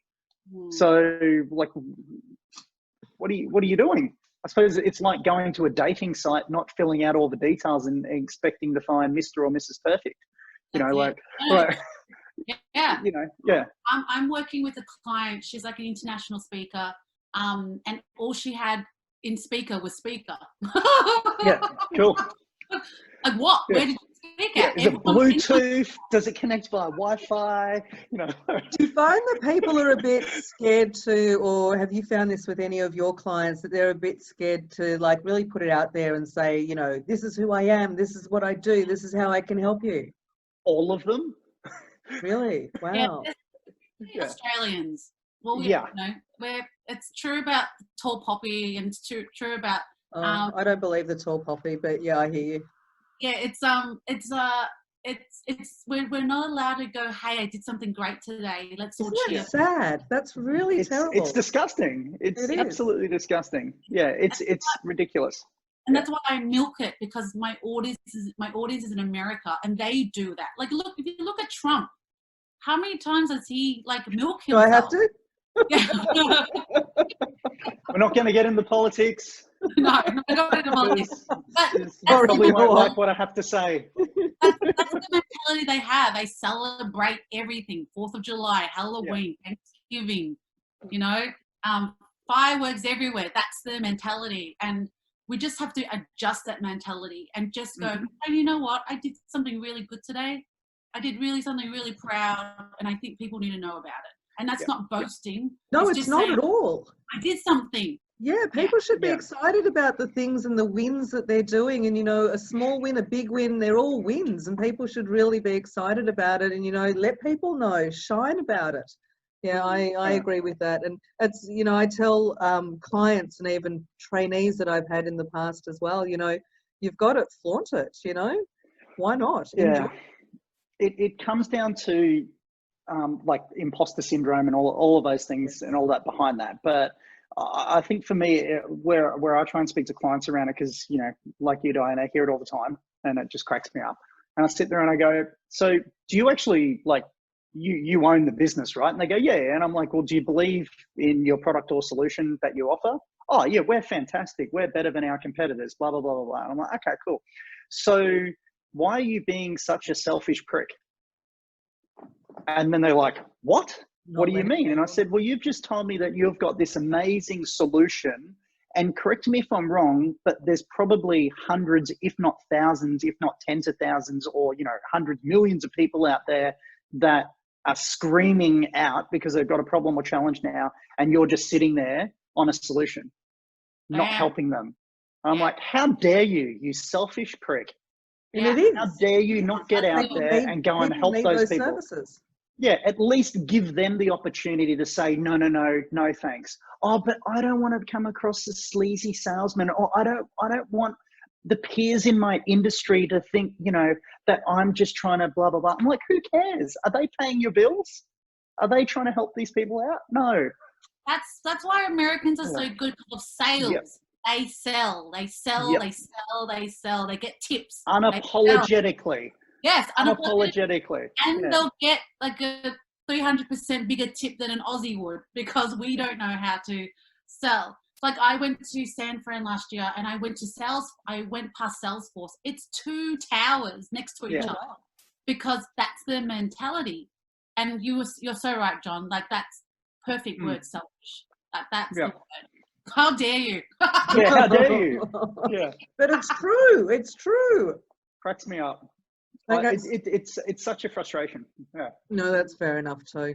So like, what are you doing? I suppose it's like going to a dating site, not filling out all the details and expecting to find Mr. or Mrs. Perfect. You know, like yeah. You know, yeah. I'm working with a client. She's like an international speaker, and all she had in speaker was speaker. Yeah, cool. Like what? Yeah. Where did you speak Yeah. at? Is it Bluetooth? Does it connect via Wi-Fi? You know. Do you find that people are a bit scared to, or have you found this with any of your clients, that they're a bit scared to like really put it out there and say, you know, this is who I am, this is what I do, this is how I can help you? All of them. Really? Wow. Yeah, Australians. Well, yeah. You know, it's true about tall poppy, and it's true about. I don't believe the tall poppy, but yeah, I hear you. Yeah, we're not allowed to go, hey, I did something great today. Let's all cheer. Isn't that sad? That's really terrible. It's disgusting. It's absolutely disgusting. Yeah, it's ridiculous. And that's why I milk it, because my audience is in America, and they do that. Like, look, if you look at Trump, how many times does he like milk himself? Do I have to? Yeah. We're not going to get into politics. No, I'm not going into politics. Probably won't like what I have to say. That's the mentality they have. They celebrate everything: 4th of July, Halloween, Thanksgiving. You know, fireworks everywhere. That's their mentality, and we just have to adjust that mentality and just go, oh, you know what? I did something really good today. I did something really proud, and I think people need to know about it. And that's not boasting. No, it's not at all. I did something. Yeah, people should be excited about the things and the wins that they're doing. And, you know, a small win, a big win, they're all wins. And people should really be excited about it and, you know, let people know, shine about it. Yeah, I agree with that. And it's, you know, I tell clients and even trainees that I've had in the past as well, you know, you've got it, flaunt it, you know, why not? Yeah, it comes down to like imposter syndrome and all of those things and all that behind that. But I think for me, where I try and speak to clients around it, because, you know, like you, Diane, I hear it all the time and it just cracks me up. And I sit there and I go, so do you actually, like, you own the business, right? And they go, yeah. And I'm like, well, do you believe in your product or solution that you offer? Oh yeah, we're fantastic. We're better than our competitors, blah, blah, blah, blah, blah. And I'm like, okay, cool. So why are you being such a selfish prick? And then they're like, what? What do you mean? And I said, well, you've just told me that you've got this amazing solution, and correct me if I'm wrong, but there's probably hundreds, if not thousands, if not tens of thousands, or, you know, hundreds, millions of people out there that are screaming out because they've got a problem or challenge now, and you're just sitting there on a solution, not helping them. I'm like, how dare you, you selfish prick? And it is. How dare you not get out there and go and help those people? Services. Yeah, at least give them the opportunity to say, no, thanks. Oh, but I don't want to come across as sleazy salesman, or I don't want the peers in my industry to think, you know, that I'm just trying to blah, blah, blah. I'm like, who cares? Are they paying your bills? Are they trying to help these people out? No. That's why Americans are so good at sales. Yep. They sell. They get tips. Unapologetically. Yes, unapologetically. And they'll get like a 300% bigger tip than an Aussie would, because we don't know how to sell. Like, I went to San Fran last year, and I went past Salesforce. It's 2 towers next to each other, because that's their mentality. And you're so right, John. Like, that's perfect word, selfish. That's the word. How dare you? Yeah, how dare you? Yeah. But it's true. It's true. Cracks me up. Okay. It's such a frustration. Yeah. No, that's fair enough too.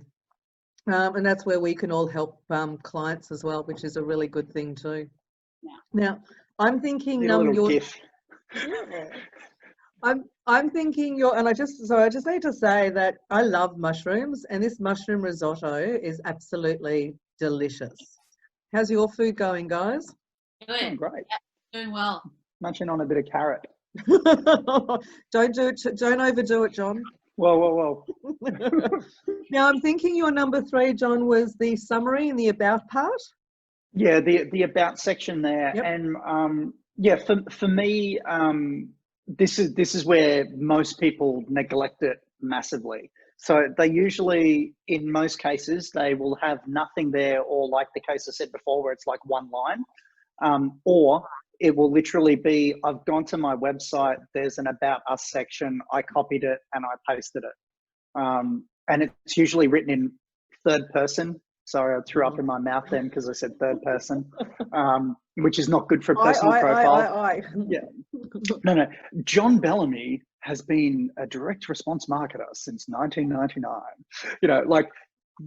And that's where we can all help clients as well, which is a really good thing too. Yeah. Now, I'm thinking I'm thinking and I just need to say that I love mushrooms, and this mushroom risotto is absolutely delicious. How's your food going, guys? Good. Doing great. Yeah, doing well. Munching on a bit of carrot. Don't overdo it, John. Whoa. Now, I'm thinking your number 3, John, was the summary and the about part. Yeah, the about section there. Yep. And Yeah, for me, this is where most people neglect it massively. So they usually, in most cases, they will have nothing there, or like the case I said before, where it's like one line, or it will literally be, I've gone to my website, there's an About Us section, I copied it and I pasted it. And it's usually written in third person. Sorry, I threw up in my mouth then because I said third person, which is not good for a personal profile. Yeah. No. John Bellamy has been a direct response marketer since 1999. You know, like,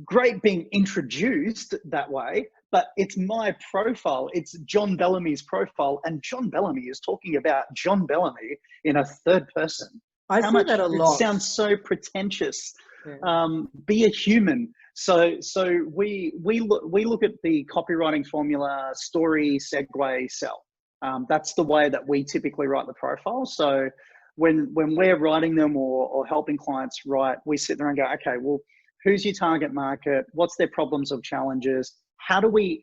great being introduced that way, but it's my profile. It's John Bellamy's profile, and John Bellamy is talking about John Bellamy in a third person. I see that a lot. It sounds so pretentious. Yeah. Be a human. So we look at the copywriting formula: story, segue, sell. That's the way that we typically write the profile. So when we're writing them or helping clients write, we sit there and go, okay, well, who's your target market? What's their problems or challenges? How do we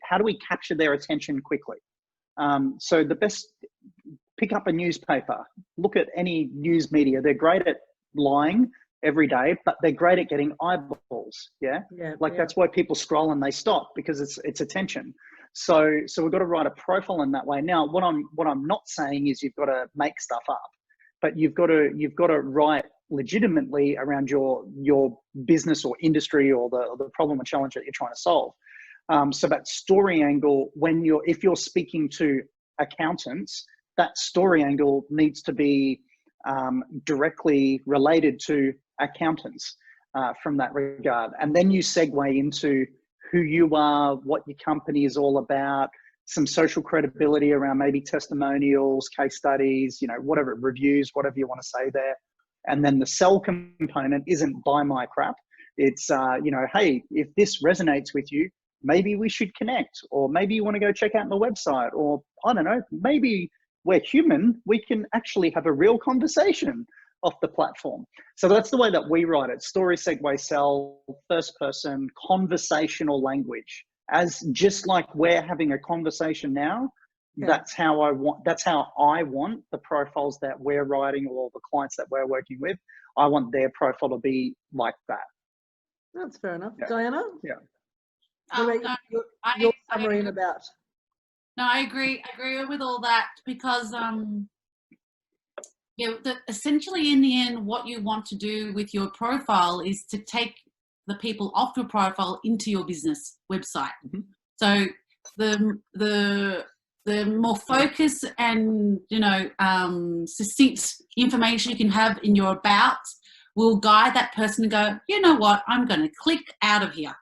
capture their attention quickly? So the best, pick up a newspaper, look at any news media. They're great at lying every day, but they're great at getting eyeballs. Yeah. That's why people scroll and they stop, because it's attention. So we've got to write a profile in that way. Now, what I'm not saying is you've got to make stuff up, but you've got to write legitimately around your business or industry or the problem or challenge that you're trying to solve. So that story angle, if you're speaking to accountants, that story angle needs to be directly related to accountants from that regard. And then you segue into who you are, what your company is all about, some social credibility around maybe testimonials, case studies, whatever, reviews, whatever you want to say there. And then the sell component isn't buy my crap. It's, hey, if this resonates with you, maybe we should connect, or maybe you want to go check out my website, or I don't know, maybe we're human, we can actually have a real conversation off the platform. So that's the way that we write it: story, segue, sell, first person, conversational language. As just like we're having a conversation now, that's how I want the profiles that we're writing, or the clients that we're working with. I want their profile to be like that. That's fair enough. Yeah. Diana? Yeah. Your summary about. No, I agree. I agree with all that, because essentially in the end, what you want to do with your profile is to take the people off your profile into your business website. Mm-hmm. So the more focus and succinct information you can have in your about will guide that person to go, you know what, I'm going to click out of here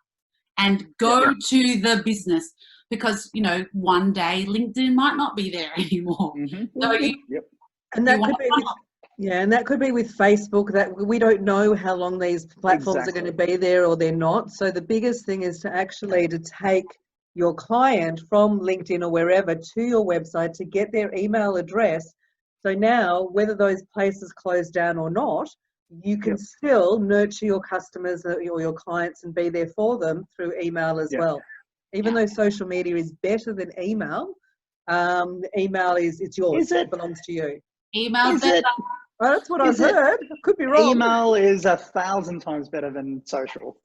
and go to the business, because one day LinkedIn might not be there anymore. Mm-hmm. So and that could be and that could be with Facebook, that we don't know how long these platforms are going to be there, or they're not. So the biggest thing is to take your client from LinkedIn or wherever to your website to get their email address. So now, whether those places close down or not, you can still nurture your customers or your clients and be there for them through email as well. Even though social media is better than email, email it's yours. It belongs to you. Email is it? Oh, that's what I've heard. I could be wrong. Email is 1,000 times better than social.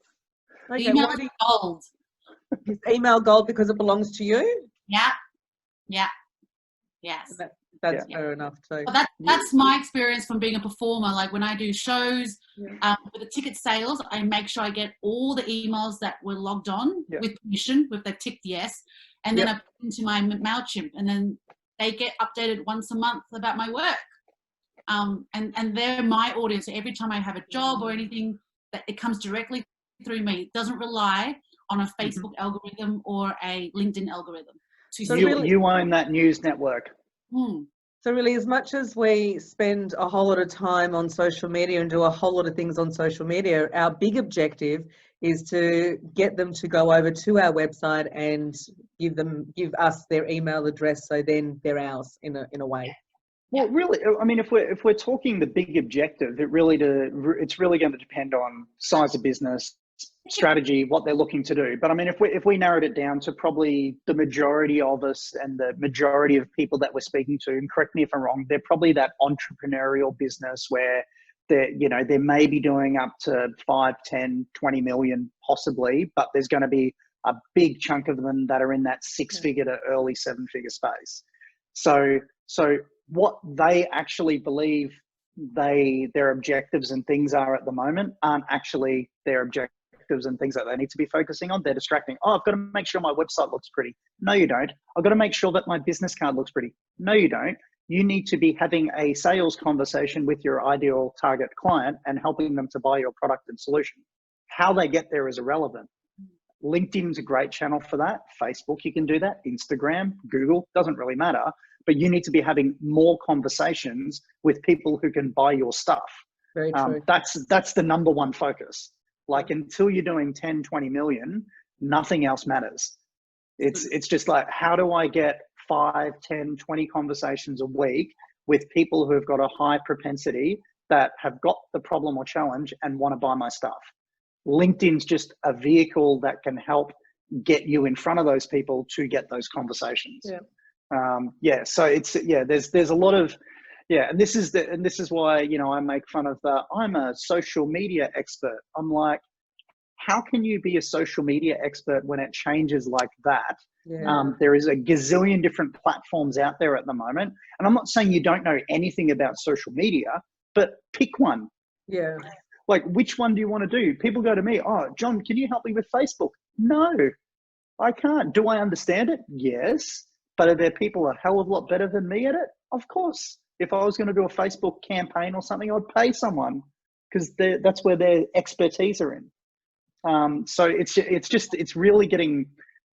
Okay, email gold. Is email gold because it belongs to you? Yeah. Yes. That's fair enough too. Well, that's my experience from being a performer. Like when I do shows with the ticket sales, I make sure I get all the emails that were logged on with permission, if they've ticked yes, and then I put into my MailChimp, and then they get updated once a month about my work. And they're my audience. So every time I have a job or anything, that it comes directly through me. It doesn't rely on a Facebook algorithm or a LinkedIn algorithm. So you own that news network. So really, as much as we spend a whole lot of time on social media and do a whole lot of things on social media, our big objective is to get them to go over to our website and give us their email address, so then they're ours in a way. Well, really, I mean, if we're talking the big objective, it's really going to depend on size of business, strategy, what they're looking to do. But I mean, if we narrowed it down to probably the majority of us and the majority of people that we're speaking to, and correct me if I'm wrong, they're probably that entrepreneurial business where they may be doing up to 5, 10, 20 million possibly, but there's going to be a big chunk of them that are in that 6-figure to early 7-figure space. So what they actually believe their objectives and things are at the moment aren't actually their objectives and things that they need to be focusing on. They're distracting. Oh, I've got to make sure my website looks pretty. No, you don't. I've got to make sure that my business card looks pretty. No, you don't. You need to be having a sales conversation with your ideal target client and helping them to buy your product and solution. How they get there is irrelevant. LinkedIn's a great channel for that. Facebook, you can do that. Instagram, Google, doesn't really matter. But you need to be having more conversations with people who can buy your stuff. Very true. That's the number one focus. Like, until you're doing 10, 20 million, nothing else matters. It's just like, how do I get 5, 10, 20 conversations a week with people who have got a high propensity that have got the problem or challenge and want to buy my stuff? LinkedIn's just a vehicle that can help get you in front of those people to get those conversations. Yeah. So there's a lot of, and this is why, I make fun of I'm a social media expert. I'm like, how can you be a social media expert when it changes like that? Yeah. There is a gazillion different platforms out there at the moment. And I'm not saying you don't know anything about social media, but pick one. Yeah. Like, which one do you want to do? People go to me, oh, John, can you help me with Facebook? No, I can't. Do I understand it? Yes. But are there people a hell of a lot better than me at it? Of course. If I was going to do a Facebook campaign or something, I'd pay someone, because that's where their expertise are in. So it's really getting,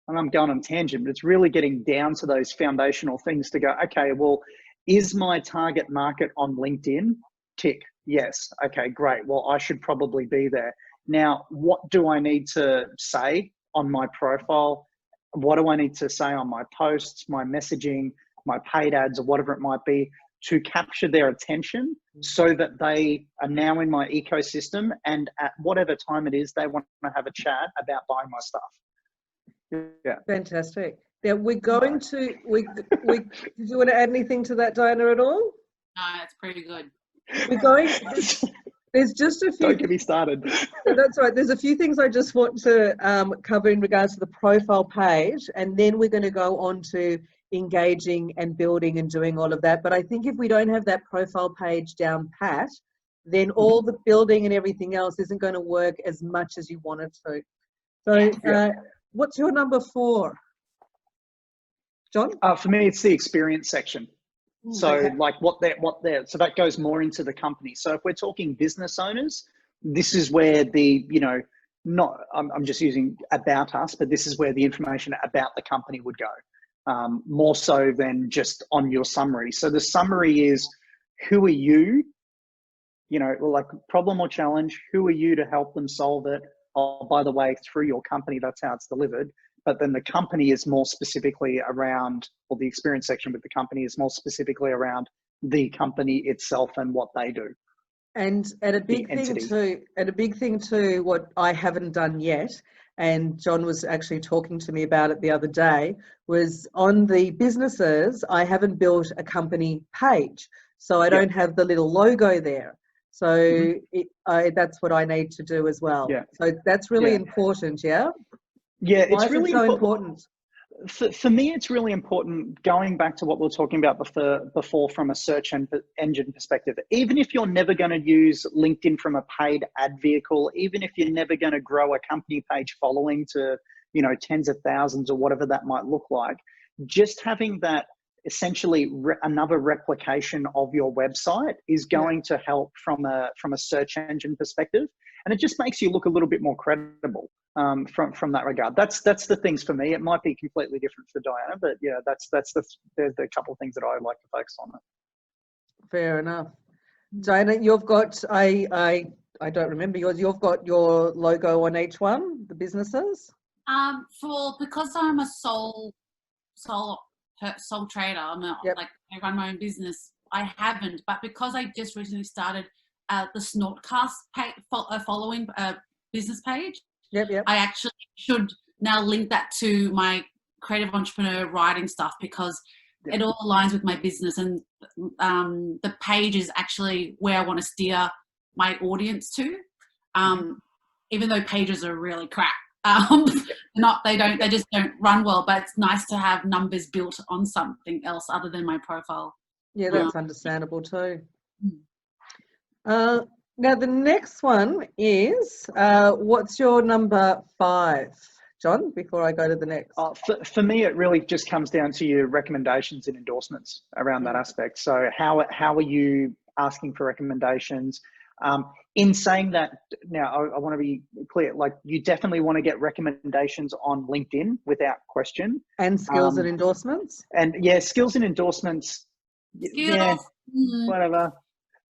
and I'm going on a tangent, but it's really getting down to those foundational things to go, okay, well, is my target market on LinkedIn? Tick. Yes. Okay, great. Well, I should probably be there. Now, what do I need to say on my profile? What do I need to say on my posts, my messaging, my paid ads, or whatever it might be, to capture their attention so that they are now in my ecosystem, and at whatever time it is they want to have a chat about buying my stuff? Yeah. Fantastic. Now we're going to, did you want to add anything to that, Diana, at all? No, it's pretty good. We're going, there's just a few. Don't get me started. That's right. There's a few things I just want to cover in regards to the profile page, and then we're going to go on to engaging and building and doing all of that. But I think if we don't have that profile page down pat, then all the building and everything else isn't going to work as much as you want it to. So what's your number 4, John? For me, it's the experience section. So Okay. like so that goes more into the company. So if we're talking business owners, this is where I'm just using about us, but this is where the information about the company would go, more so than just on your summary. So the summary is, who are you? Like, problem or challenge, who are you to help them solve it? Oh, by the way, through your company, that's how it's delivered. But then the company is more specifically around, or the experience section with the company is more specifically around the company itself and what they do. And a big thing too, what I haven't done yet, and John was actually talking to me about it the other day, was on the businesses, I haven't built a company page. So I don't have the little logo there. So that's what I need to do as well. Yeah. So that's really important, yeah? Yeah, Why it's really so important. For me, it's really important, going back to what we were talking about before from a search engine perspective. Even if you're never going to use LinkedIn from a paid ad vehicle, even if you're never going to grow a company page following to, tens of thousands or whatever that might look like, just having that essentially another replication of your website is going to help from a search engine perspective. And it just makes you look a little bit more credible from that regard. That's the things for me. It might be completely different for Diana, but yeah, that's the couple of things that I like to focus on. Fair enough. Diana, you've got, I don't remember yours, you've got your logo on each one, the businesses? Because I'm a sole trader, like, I run my own business, I haven't, but because I just recently started the Snortcast following business page, Yep. I actually should now link that to my creative entrepreneur writing stuff, because it all aligns with my business, and the page is actually where I want to steer my audience to. Even though pages are really crap, they just don't run well, but it's nice to have numbers built on something else other than my profile. Yeah, that's understandable too. Now the next one is, what's your number 5, John, before I go to the next? For me, it really just comes down to your recommendations and endorsements around that aspect. So how are you asking for recommendations? In saying that, now I want to be clear, like you definitely want to get recommendations on LinkedIn without question. And skills and endorsements? And yeah, skills and endorsements, yeah, whatever.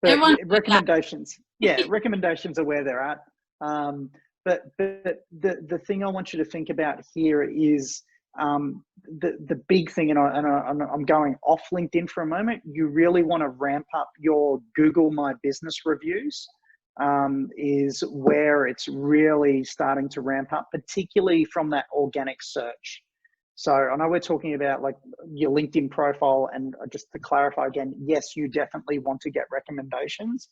But recommendations, recommendations are where they're at. But the thing I want you to think about here is the big thing, and I'm going off LinkedIn for a moment. You really want to ramp up your Google My Business reviews. Is where it's really starting to ramp up, particularly from that organic search. So I know we're talking about like your LinkedIn profile, and just to clarify again, yes, you definitely want to get recommendations,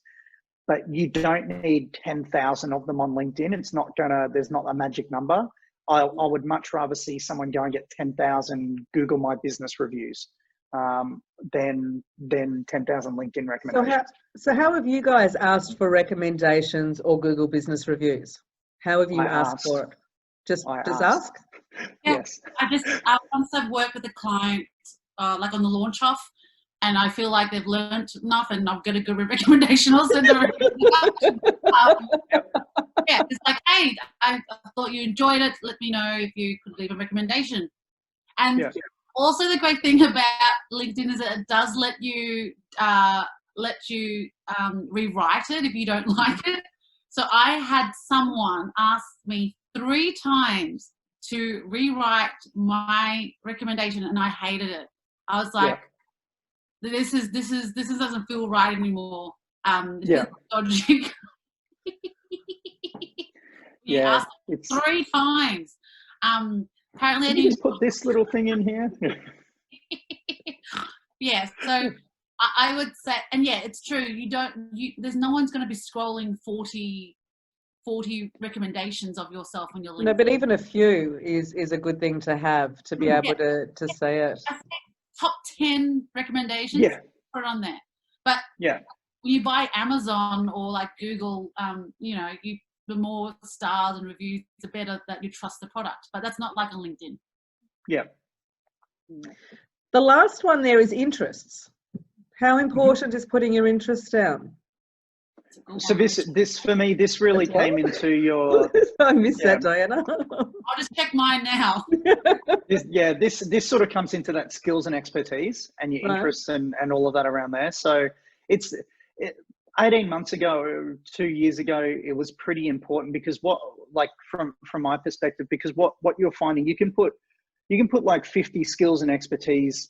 but you don't need 10,000 of them on LinkedIn. There's not a magic number. I would much rather see someone go and get 10,000 Google My Business reviews than 10,000 LinkedIn recommendations. So how have you guys asked for recommendations or Google Business reviews? How have you asked for it? Just ask? Yeah, Yes. Once I've worked with a client, like on the launch off, and I feel like they've learned enough and I've got a good recommendation, I'll send them yeah, it's like, hey, I thought you enjoyed it. Let me know if you could leave a recommendation. And also the great thing about LinkedIn is that it does let you rewrite it if you don't like it. So I had someone ask me 3 times to rewrite my recommendation, and I hated it. I was like, this doesn't feel right anymore. It's dodgy. Asked 3 times. Apparently, can you just put this little thing in here? Yeah, so I would say, and yeah, it's true. There's no one's going to be scrolling 40 recommendations of yourself on your LinkedIn. No, but even a few is a good thing to have, to be able to say it. Top 10 recommendations, put it on there. But when you buy Amazon or like Google, the more stars and reviews, the better that you trust the product. But that's not like on LinkedIn. Yeah. The last one there is interests. How important is putting your interests down? So this for me, this really came into your. I missed that, Diana. I'll just check mine now. This sort of comes into that skills and expertise and your interests and all of that around there. So it's 18 months ago, or 2 years ago, it was pretty important, because from my perspective, because what you're finding, you can put like 50 skills and expertise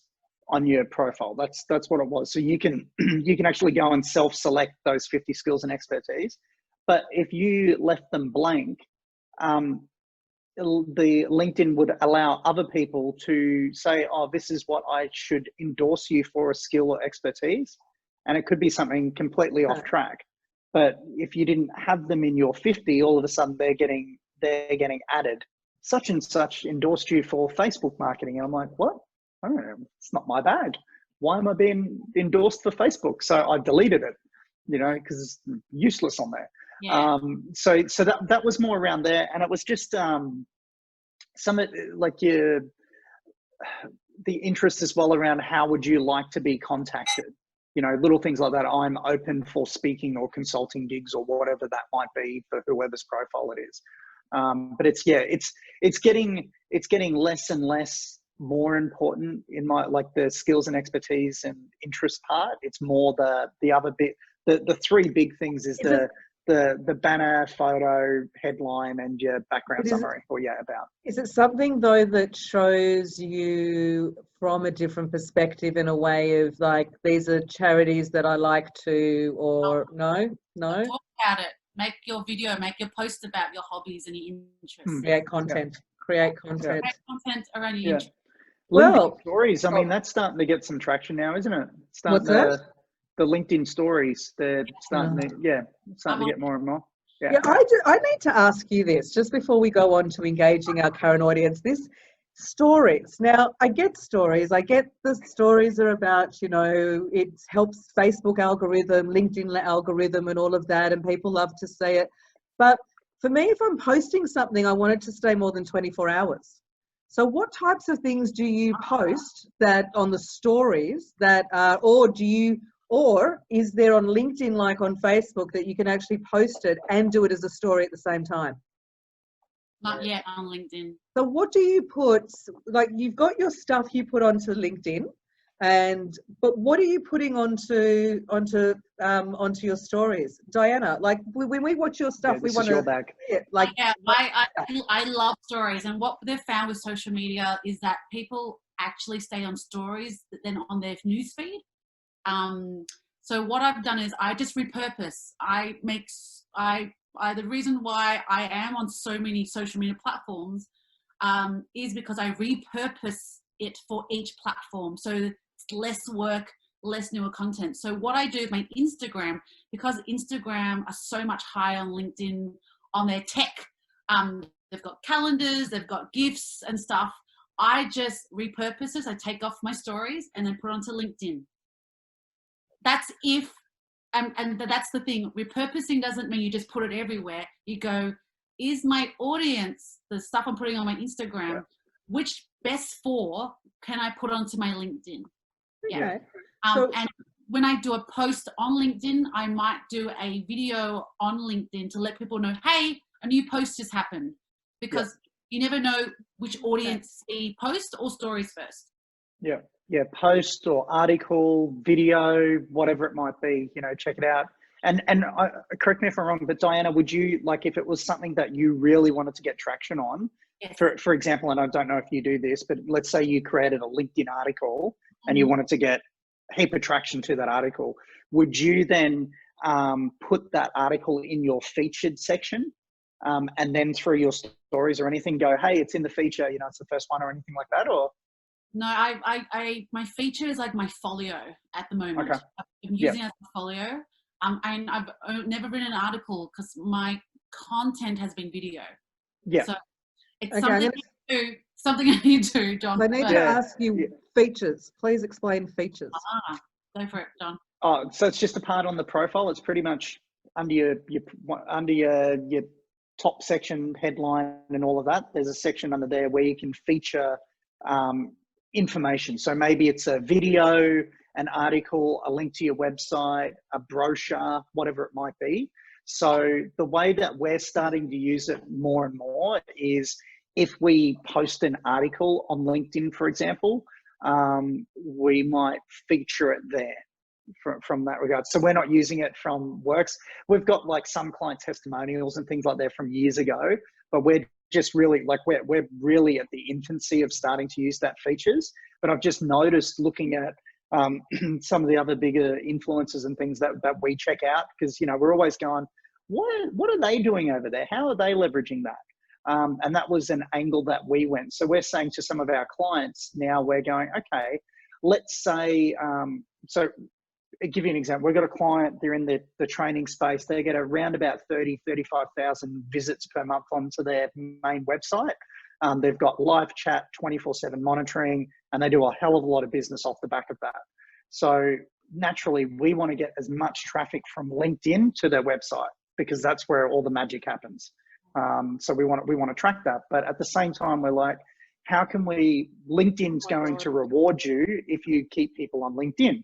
on your profile. That's what it was. So you can actually go and self-select those 50 skills and expertise. But if you left them blank, the LinkedIn would allow other people to say, oh, this is what I should endorse you for, a skill or expertise. And it could be something completely off track. But if you didn't have them in your 50, all of a sudden they're getting added. Such and such endorsed you for Facebook marketing. And I'm like, what? I don't know. It's not my bag. Why am I being endorsed for Facebook? So I deleted it, because it's useless on there. Yeah. So that was more around there. And it was just some like the interest as well around how would you like to be contacted? Little things like that. I'm open for speaking or consulting gigs or whatever that might be for whoever's profile it is. But it's getting less and less more important in my, like, the skills and expertise and interest part. It's more the other bit. The 3 big things is the banner, photo, headline, and your background summary about. Is it something though that shows you from a different perspective, in a way of like, these are charities that I like to, or no? Talk about it. make your video, make your post about your hobbies and your interests. Create content. Create content. Create content around your Yeah. interests. Well, LinkedIn stories, I mean, that's starting to get some traction now, isn't it? What's that? The LinkedIn stories, they're starting to, starting to get more and more. Yeah, I need to ask you this just before we go on to engaging our current audience. This stories. Now, I get stories. I get the stories are about, you know, it helps Facebook algorithm, LinkedIn algorithm and all of that, and people love to see it. But for me, if I'm posting something, I want it to stay more than 24 hours. So what types of things do you post that on the stories that are, or is there on LinkedIn, like on Facebook, that you can actually post it and do it as a story at the same time? Not yet on LinkedIn. So what do you put, like you've got your stuff you put onto LinkedIn, but what are you putting onto your stories? Diana, like when we watch your stuff, we want to see it. Like, yeah, I love stories, and what they've found with social media is that people actually stay on stories than on their newsfeed. So what I've done is I just repurpose. The reason why I am on so many social media platforms is because I repurpose it for each platform. So it's less work, less newer content. So what I do with my Instagram, because Instagram are so much higher on LinkedIn on their tech, they've got calendars, they've got GIFs and stuff. I just repurpose it. I take off my stories and then put it onto LinkedIn. That's if, and that's the thing, repurposing doesn't mean you just put it everywhere. You go, is my audience, the stuff I'm putting on my Instagram, which best for can I put onto my LinkedIn? Okay. And when I do a post on LinkedIn, I might do a video on LinkedIn to let people know, hey, a new post has happened, because you never know which audience see post or stories first. Yeah, post or article, video, whatever it might be, you know, check it out. And correct me if I'm wrong, but Diana, would you, like, if it was something that you really wanted to get traction on, for example, and I don't know if you do this, but let's say you created a LinkedIn article and you wanted to get a heap of traction to that article, would you then put that article in your featured section and then through your stories or anything go, hey, it's in the feature, you know, it's the first one or anything like that? Or no, my feature is like my folio at the moment. Okay. I'm using it as a folio. And I've never written an article because my content has been video. Yeah. So it's something I need to do, John. I need to ask you features. Please explain features. Go for it, John. Oh, so it's just a part on the profile. It's pretty much under your top section, headline and all of that. There's a section under there where you can feature information. So maybe it's a video, an article, a link to your website, a brochure, whatever it might be. So the way that we're starting to use it more and more is if we post an article on LinkedIn, for example, we might feature it there from that regard. So we're not using it from works. We've got like some client testimonials and things like that from years ago, but we're just really like, we're really at the infancy of starting to use that features. But I've just noticed looking at some of the other bigger influencers and things that we check out, because, you know, we're always going, what are they doing over there? How are they leveraging that? And that was an angle that we went. So we're saying to some of our clients now, we're going, okay, let's say, so I'll give you an example. We've got a client, they're in the training space. They get around about 35,000 visits per month onto their main website. They've got live chat, 24/7 monitoring, and they do a hell of a lot of business off the back of that. So naturally, we want to get as much traffic from LinkedIn to their website, because that's where all the magic happens. So we want to track that. But at the same time, we're like, how can LinkedIn's going to reward you if you keep people on LinkedIn.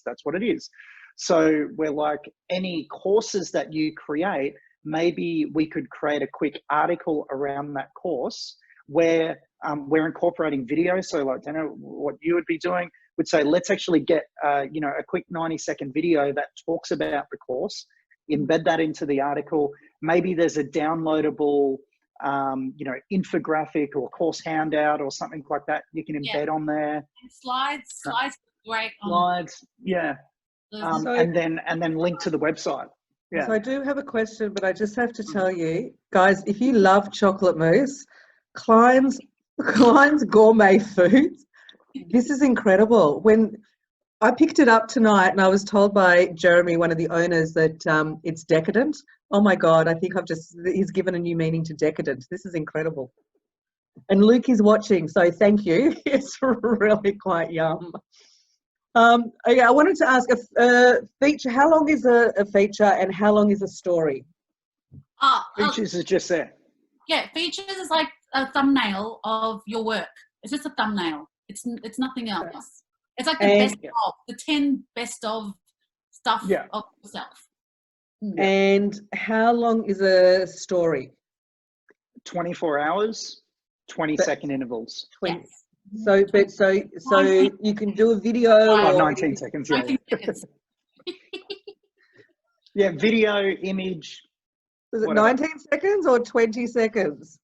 That's what it is. So we're like, any courses that you create, maybe we could create a quick article around that course where we're incorporating video. So like, I don't know what you would be doing, would say, let's actually get, you know, a quick 90-second video that talks about the course, embed that into the article. Maybe there's a downloadable, you know, infographic or course handout or something like that you can embed on there. And slides, great. Slides, and then link to the website. Yeah. So I do have a question, but I just have to tell you, guys, if you love chocolate mousse, Kleins Gourmet Foods, this is incredible. When I picked it up tonight and I was told by Jeremy, one of the owners, that it's decadent. Oh my God, I think he's given a new meaning to decadent. This is incredible. And Luke is watching, so thank you. It's really quite yum. Okay, I wanted to ask a feature. How long is a feature and how long is a story? Features is just there. Yeah, features is like a thumbnail of your work. It's just a thumbnail. It's nothing else. Okay. It's like the 10 best of stuff of yourself. Yeah. And how long is a story? 24 hours, 20-second intervals. 20. Yes. So you can do a video. 19 seconds. Yeah. 19 seconds. Yeah, video, image. Was it 19 seconds or 20 seconds?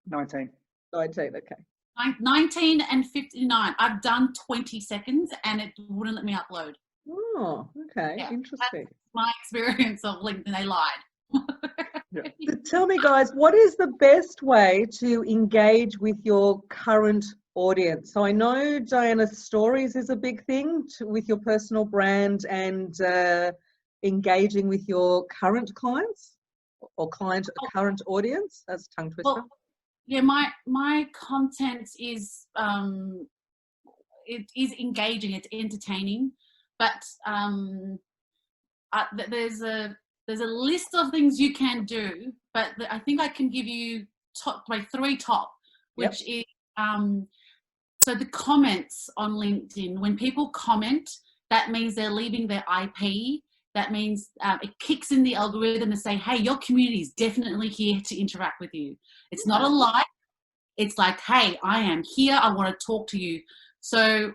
19. 19, okay. 19 and 59. I've done 20 seconds and it wouldn't let me upload. Oh, okay. Yeah, interesting. That's my experience of LinkedIn. They lied. Yeah. So tell me, guys, what is the best way to engage with your current audience? So I know, Diana, stories is a big thing with your personal brand and engaging with your current clients or current audience. That's a tongue twister. Well, yeah, my content is it is engaging, it's entertaining, but there's a list of things you can do, but I think I can give you three top, which is so the comments on LinkedIn. When people comment, that means they're leaving their IP. That means it kicks in the algorithm to say, hey, your community is definitely here to interact with you. It's not a like. It's like, hey, I am here. I want to talk to you. So,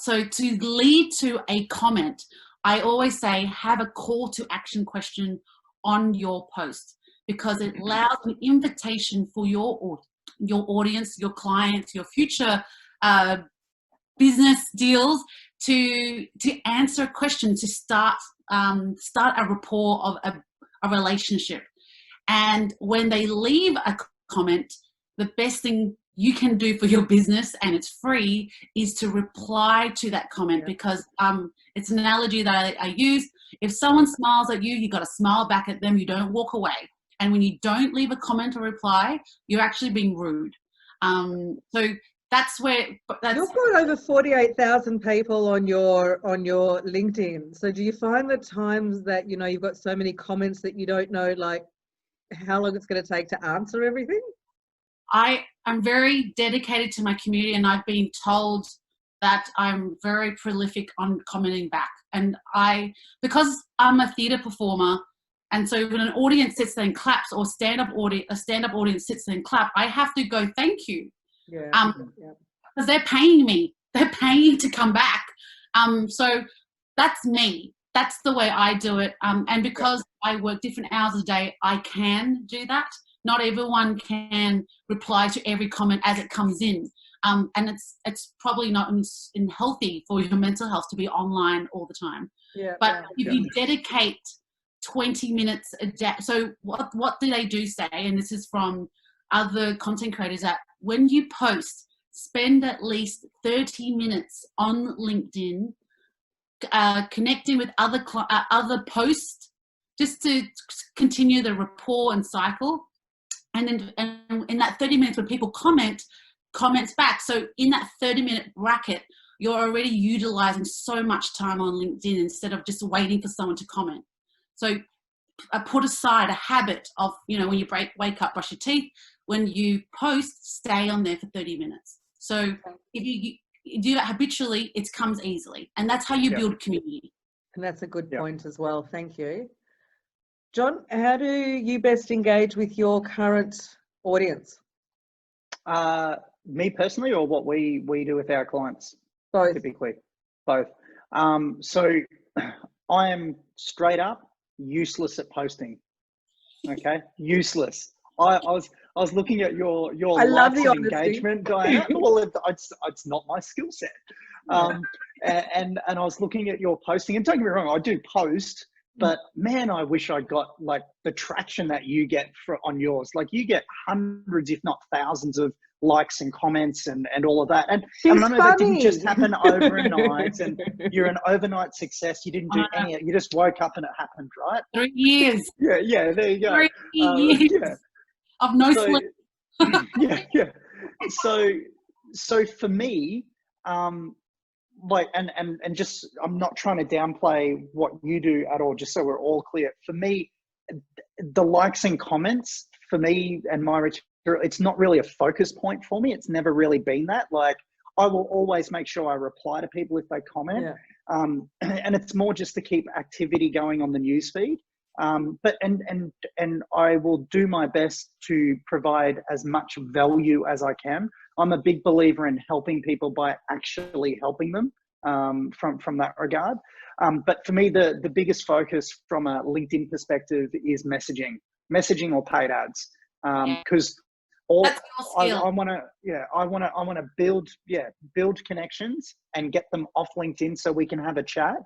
so to lead to a comment, I always say have a call to action question on your post, because it allows an invitation for your audience, your clients, your future business deals to answer a question, to start a rapport of a relationship. And when they leave a comment, the best thing you can do for your business, and it's free, is to reply to that comment, because it's an analogy that I use. If someone smiles at you, you got to smile back at them. You don't walk away. And when you don't leave a comment or reply, you're actually being rude. So that's where you've got over 48,000 people on your LinkedIn. So do you find the times that you've got so many comments that you don't know like how long it's going to take to answer everything? I'm very dedicated to my community, and I've been told that I'm very prolific on commenting back. And because I'm a theatre performer, and so when an audience sits there and claps, or a stand-up audience sits there and clap, I have to go, thank you. Yeah. Because they're paying me. They're paying to come back. So that's me. That's the way I do it. And because I work different hours a day, I can do that. Not everyone can reply to every comment as it comes in. And it's probably not healthy for your mental health to be online all the time. Yeah. But if you dedicate 20 minutes a day, so what do they do say? And this is from other content creators, that when you post, spend at least 30 minutes on LinkedIn connecting with other posts, just to continue the rapport and cycle. And then in that 30 minutes when people comments back, so in that 30-minute bracket, you're already utilizing so much time on LinkedIn instead of just waiting for someone to comment. So put aside a habit of, when you wake up, brush your teeth, when you post, stay on there for 30 minutes. So if you do that habitually, it comes easily. And that's how you build community. And that's a good point as well. Thank you. John, how do you best engage with your current audience? Me personally, or what we do with our clients? Both. Typically, both. So I am straight up useless at posting. Okay, useless. I was looking at your I love likes the and engagement, Diana. Well, it's not my skill set. And I was looking at your posting, and don't get me wrong, I do post, But man, I wish I got like the traction that you get on yours. Like you get hundreds, if not thousands of likes and comments and all of that. And I know that didn't just happen overnight and you're an overnight success. You didn't do any, you just woke up and it happened, right? 3 years. Yeah, there you go. 3 years of no sleep. Yeah. So for me, like, and just, I'm not trying to downplay what you do at all, just so we're all clear. For me, the likes and comments for me and my return, it's not really a focus point for me. It's never really been that. Like, I will always make sure I reply to people if they comment. Yeah. And it's more just to keep activity going on the newsfeed. But I will do my best to provide as much value as I can. I'm a big believer in helping people by actually helping them from that regard. But for me, the biggest focus from a LinkedIn perspective is messaging or paid ads. Because I want to build connections and get them off LinkedIn so we can have a chat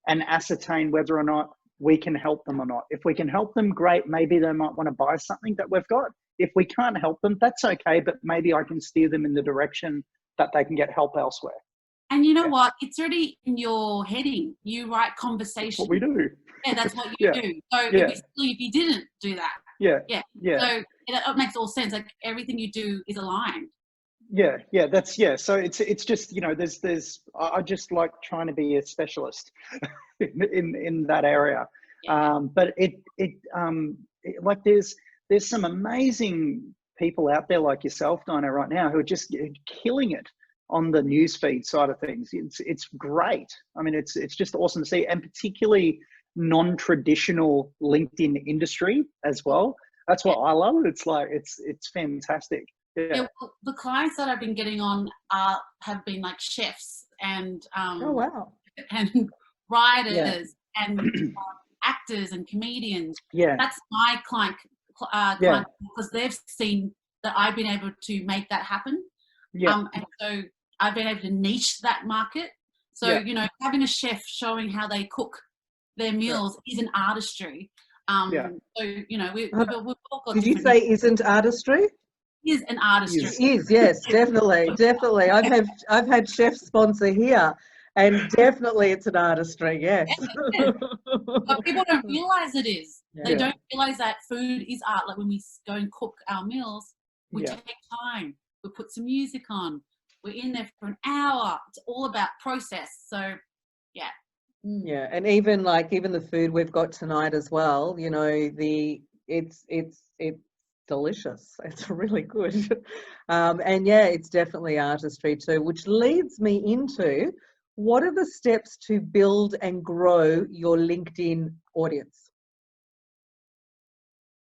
and ascertain whether or not we can help them or not. If we can help them, great. Maybe they might want to buy something that we've got. If we can't help them, that's okay. But maybe I can steer them in the direction that they can get help elsewhere. And you know what? It's already in your heading. You write conversation. That's what we do. Yeah, that's what you do. So it'd be silly if you didn't do that. Yeah. So it makes all sense. Like everything you do is aligned. Yeah. So it's just, there's I just like trying to be a specialist in that area. Yeah. But like there's some amazing people out there like yourself, Dinah, right now who are just killing it on the newsfeed side of things. It's great. I mean, it's just awesome to see, and particularly non-traditional LinkedIn industry as well. That's what I love. It's like it's fantastic. Yeah. Well, the clients that I've been getting on have been like chefs and oh wow, and writers and actors and comedians. Yeah, that's my client because they've seen that I've been able to make that happen. Yeah, and so I've been able to niche that market. So having a chef showing how they cook their meals is an artistry. So we've all got. Did you say isn't artistry? Is an artistry. Is yes, definitely. I've had chef sponsor here, and definitely it's an artistry. Yes. But people don't realize it is. They don't realize that food is art. Like when we go and cook our meals, we take time. We put some music on. We're in there for an hour. It's all about process. So, yeah. Yeah, and even the food we've got tonight as well. It's delicious. It's really good. And it's definitely artistry too, which leads me into what are the steps to build and grow your LinkedIn audience?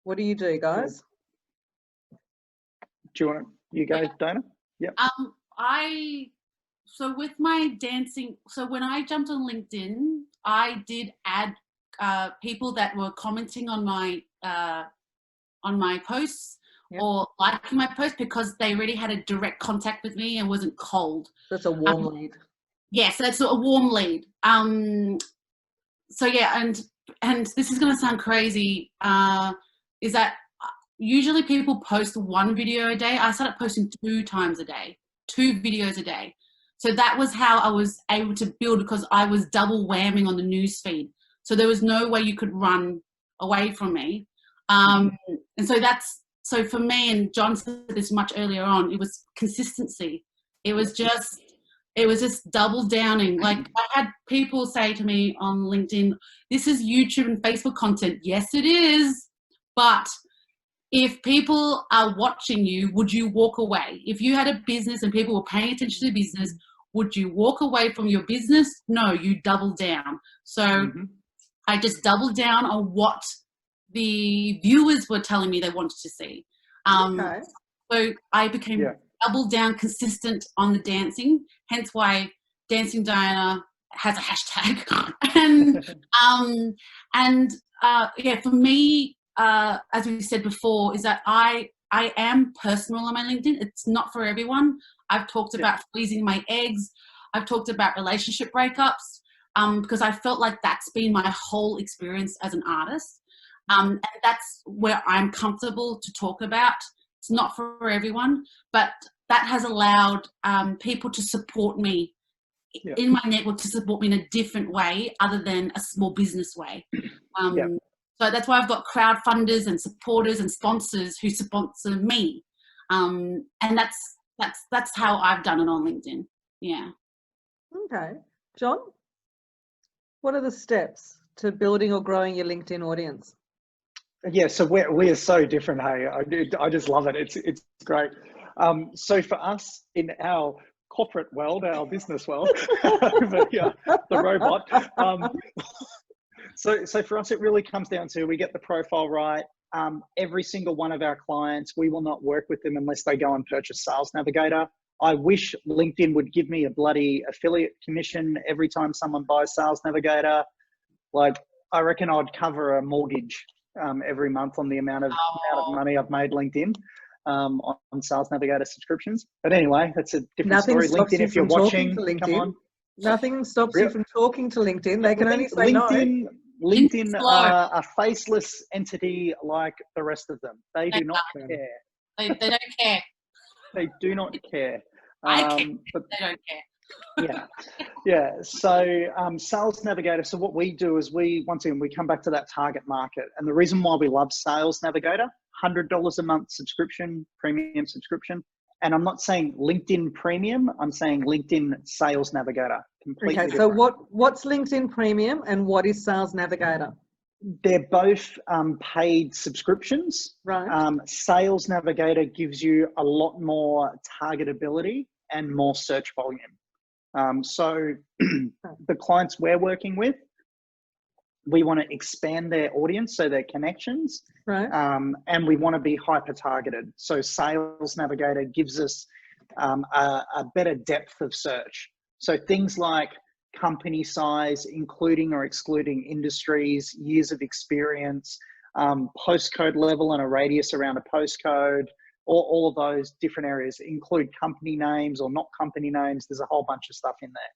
What do you do, guys? Do you go, Dana? Yeah. So with my dancing, so when I jumped on LinkedIn, I did add people that were commenting on my posts or liking my posts because they already had a direct contact with me and wasn't cold. That's a warm lead. Yes, that's a warm lead. So and this is going to sound crazy, is that usually people post one video a day. I started posting 2 times a day, 2 videos a day. So that was how I was able to build because I was double whamming on the news feed. So there was no way you could run away from me. And so for me, and John said this much earlier on, it was consistency. It was just double downing. Like I had people say to me on LinkedIn, this is YouTube and Facebook content. Yes, it is. But if people are watching you, would you walk away? If you had a business and people were paying attention to the business, would you walk away from your business? No, you double down. So I just doubled down on what the viewers were telling me they wanted to see. So I became double down consistent on the dancing, hence why Dancing Diana has a hashtag. For me, as we said before, is that I am personal on my LinkedIn. It's not for everyone. I've talked about freezing my eggs. I've talked about relationship breakups. because I felt like that's been my whole experience as an artist. And that's where I'm comfortable to talk about. It's not for everyone, but that has allowed people to support me in my network, to support me in a different way other than a small business way. So that's why I've got crowdfunders and supporters and sponsors who sponsor me. And that's how I've done it on LinkedIn. Yeah. Okay. John, what are the steps to building or growing your LinkedIn audience? Yeah, so we are so different. Hey, I just love it. It's great. So for us in our corporate world, our business world, over here, the robot. So for us, it really comes down to, we get the profile right. Every single one of our clients, we will not work with them unless they go and purchase Sales Navigator. I wish LinkedIn would give me a bloody affiliate commission every time someone buys Sales Navigator. Like, I reckon I'd cover a mortgage every month on the amount of money I've made LinkedIn on Sales Navigator subscriptions. But anyway, that's a different story. LinkedIn, if you're watching, come on. Nothing stops you from talking to LinkedIn. They can only say LinkedIn, no. LinkedIn are a faceless entity like the rest of them. They do not care. They don't care. They do not care. I care, but they don't care. Yeah. So Sales Navigator. So what we do is once again, we come back to that target market. And the reason why we love Sales Navigator, $100 a month subscription, premium subscription. And I'm not saying LinkedIn Premium, I'm saying LinkedIn Sales Navigator. Completely okay, so different. what's LinkedIn Premium and what is Sales Navigator? They're both paid subscriptions. Right. Sales Navigator gives you a lot more targetability and more search volume. So the clients we're working with, we want to expand their audience, so their connections, right. And we want to be hyper targeted. So Sales Navigator gives us a better depth of search. So things like company size, including or excluding industries, years of experience, postcode level and a radius around a postcode, all of those different areas, include company names or not company names. There's a whole bunch of stuff in there.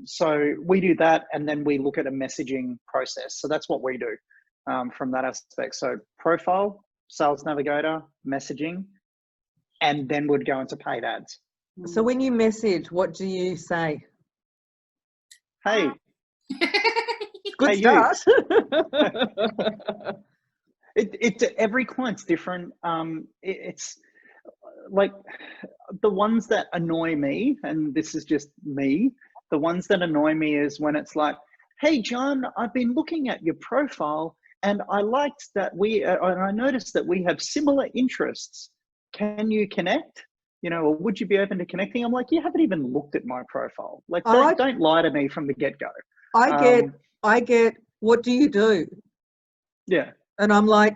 So we do that, and then we look at a messaging process. So that's what we do from that aspect. So profile, Sales Navigator, messaging, and then we'd go into paid ads. So when you message, what do you say? Hey. Good start. Every client's different. It's like the ones that annoy me, and this is just me, the ones that annoy me is when it's like, hey, John, I've been looking at your profile and I liked that and I noticed that we have similar interests. Can you connect? You know, or would you be open to connecting? I'm like, you haven't even looked at my profile. Like, don't lie to me from the get-go. I get, what do you do? Yeah. And I'm like,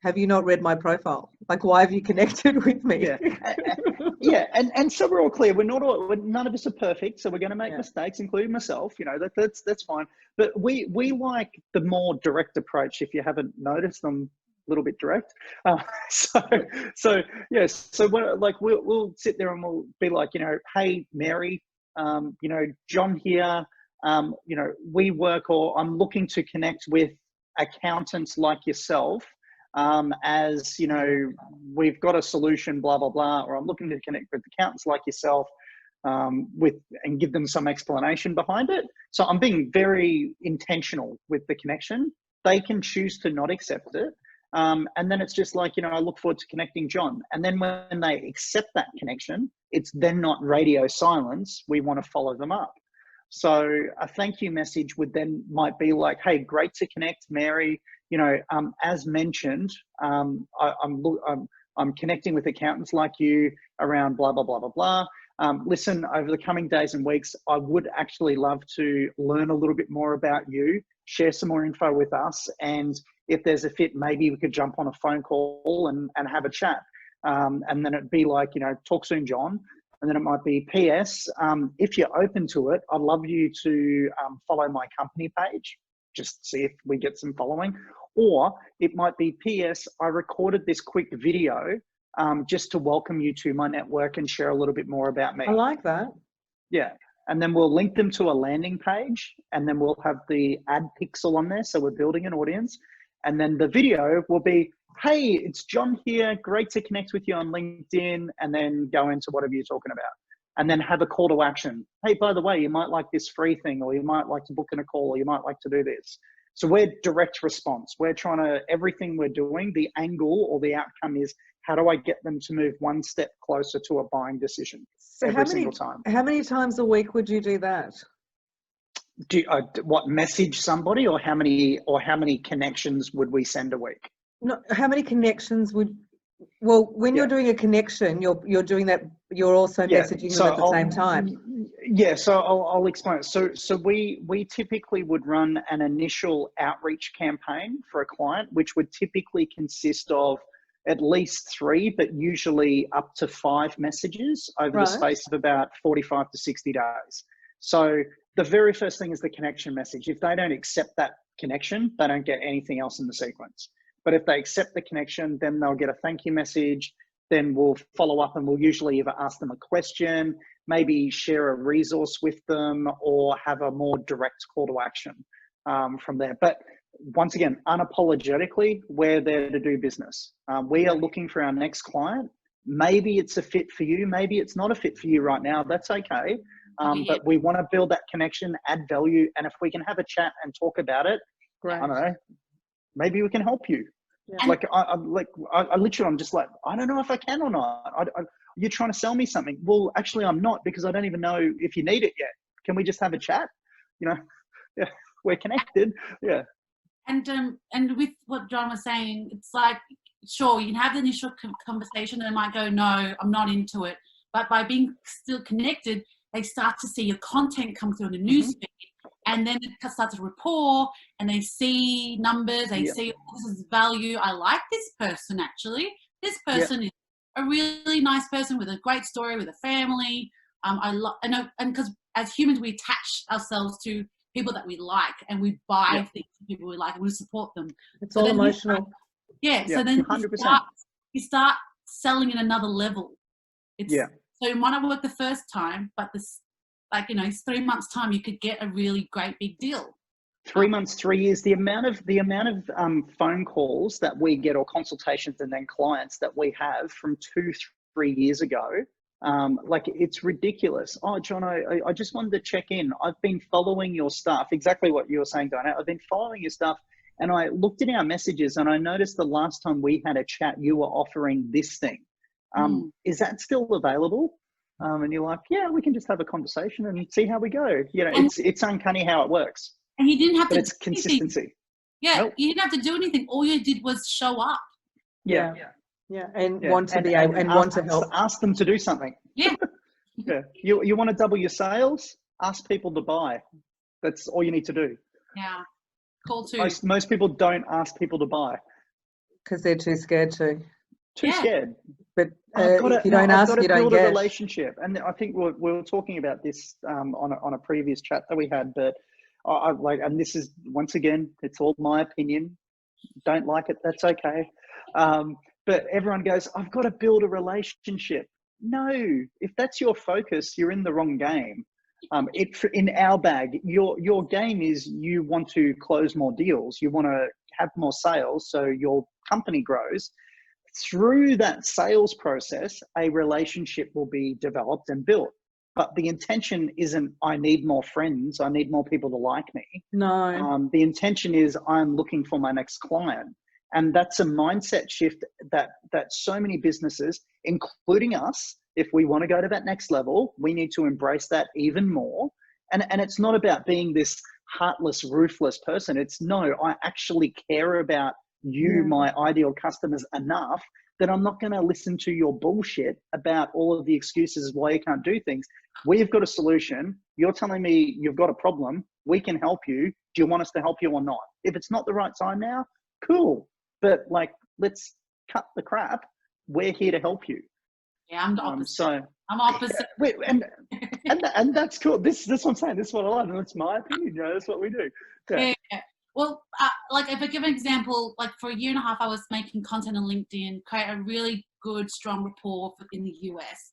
have you not read my profile? Like, why have you connected with me? Yeah. Yeah. And so we're all clear. None of us are perfect. So we're going to make mistakes, including myself. You know, that's fine. But we like the more direct approach. If you haven't noticed, I'm a little bit direct. So yes. So we'll sit there and we'll be like, you know, hey, Mary, you know, John here, you know, we work, or I'm looking to connect with accountants like yourself. As you know, we've got a solution, blah, blah, blah, or I'm looking to connect with accountants like yourself and give them some explanation behind it. So I'm being very intentional with the connection. They can choose to not accept it. And then it's just like, you know, I look forward to connecting John. And then when they accept that connection, it's then not radio silence. We want to follow them up. So a thank you message might be like, hey, great to connect, Mary. You know, as mentioned, I'm connecting with accountants like you around blah, blah, blah, blah, blah. Listen, over the coming days and weeks, I would actually love to learn a little bit more about you, share some more info with us. And if there's a fit, maybe we could jump on a phone call and have a chat. And then it'd be like, you know, talk soon, John. And then it might be PS, if you're open to it, I'd love you to follow my company page, just see if we get some following. Or it might be PS, I recorded this quick video just to welcome you to my network and share a little bit more about me. I like that. Yeah. and then we'll link them to a landing page, and then we'll have the ad pixel on there. So we're building an audience. And then the video will be, hey, it's John here. Great to connect with you on LinkedIn, and then go into whatever you're talking about. And then have a call to action. Hey, by the way, you might like this free thing, or you might like to book in a call, or you might like to do this. So we're direct response. We're trying to, everything we're doing, the angle or the outcome is, how do I get them to move one step closer to a buying decision every single time? How many times a week would you do that? What, message somebody, or how many connections would we send a week? No, how many connections would, well, when you're doing a connection, you're doing that, you're also messaging them at the same time. Yeah, so I'll explain it. So we typically would run an initial outreach campaign for a client, which would typically consist of at least 3, but usually up to 5 messages over the space of about 45 to 60 days. So the very first thing is the connection message. If they don't accept that connection, they don't get anything else in the sequence. But if they accept the connection, then they'll get a thank you message. Then we'll follow up, and we'll usually either ask them a question, maybe share a resource with them, or have a more direct call to action from there. But once again, unapologetically, we're there to do business. We are looking for our next client. Maybe it's a fit for you. Maybe it's not a fit for you right now. That's okay. But we want to build that connection, add value. And if we can have a chat and talk about it, I don't know, maybe we can help you. Yeah. I'm just like, I don't know if I can or not. You're trying to sell me something. Well, actually, I'm not, because I don't even know if you need it yet. Can we just have a chat? You know, yeah, we're connected. Yeah. And with what John was saying, it's like, sure, you can have the initial conversation, and they might go, no, I'm not into it. But by being still connected, they start to see your content come through in the newsfeed. And then it starts a rapport, and they see numbers, they see, oh, this is value. I like this person, actually. This person is a really nice person with a great story, with a family. And because as humans, we attach ourselves to people that we like, and we buy things from people we like, and we support them. It's all emotional. So then 100%. You start selling at another level. So it might not work the first time, but this, like, you know, 3 months time, you could get a really great big deal. 3 months, 3 years, the amount of phone calls that we get, or consultations, and then clients that we have from 2-3 years ago, like, it's ridiculous. Oh, John, I just wanted to check in. I've been following your stuff. Exactly what you were saying, Diana. I've been following your stuff, and I looked at our messages, and I noticed the last time we had a chat, you were offering this thing. Is that still available? And you're like, yeah, we can just have a conversation and see how we go. You know, it's uncanny how it works. And he didn't have to. It's consistency. Yeah, nope. You didn't have to do anything. All you did was show up. Yeah, and want to be able, and want to help. Ask them to do something. Yeah. You want to double your sales? Ask people to buy. That's all you need to do. Yeah. Call to. Most people don't ask people to buy because they're too scared to. Too scared. But if you don't ask, you don't get. Build a relationship, and I think we were talking about this on a previous chat that we had. But I like, and this is, once again, it's all my opinion. Don't like it, that's okay. But everyone goes, I've got to build a relationship. No, if that's your focus, you're in the wrong game. In our bag, your game is, you want to close more deals, you want to have more sales, so your company grows. Through that sales process, a relationship will be developed and built. But the intention isn't, I need more friends, I need more people to like me. No. The intention is, I'm looking for my next client. And that's a mindset shift that so many businesses, including us, if we want to go to that next level, we need to embrace that even more. And it's not about being this heartless, ruthless person. It's, no, I actually care about you, my ideal customers, enough that I'm not going to listen to your bullshit about all of the excuses why you can't do things. We've got a solution. You're telling me you've got a problem. We can help you. Do you want us to help you or not? If it's not the right time now, cool. But like, let's cut the crap. We're here to help you. Yeah, I'm the opposite. I'm opposite. And that's cool. This is what I'm saying. This is what I love. And that's my opinion. You know, that's what we do. Yeah. Well, like if I give an example, like for 1.5 years, I was making content on LinkedIn, create a really good, strong rapport in the US.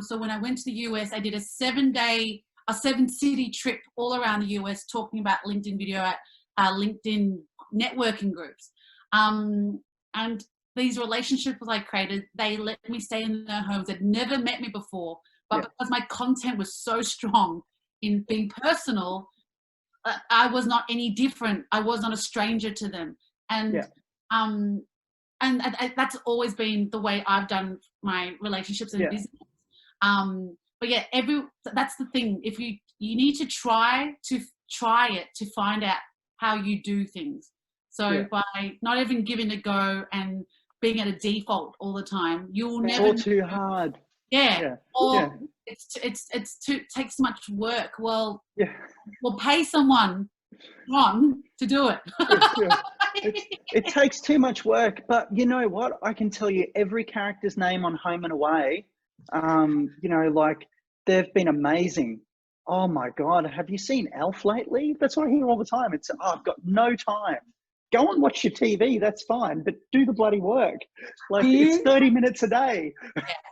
So when I went to the US, I did a 7-day, a 7-city trip all around the US talking about LinkedIn video at LinkedIn networking groups. And these relationships I created, they let me stay in their homes. They'd never met me before, but because my content was so strong in being personal, I was not any different. I was not a stranger to them. And that's always been the way I've done my relationships and business. But yeah, that's the thing. If you need to try it to find out how you do things. So by not even giving it a go and being at a default all the time, you'll never. It's all too hard. It's too takes so much work. Well, we'll pay someone on to do it. It takes too much work, but you know what? I can tell you every character's name on Home and Away. You know, like they've been amazing. Oh my God, have you seen Elf lately? That's what I hear all the time. It's, oh, I've got no time. Go and watch your TV, that's fine, but do the bloody work. Like it's 30 minutes a day.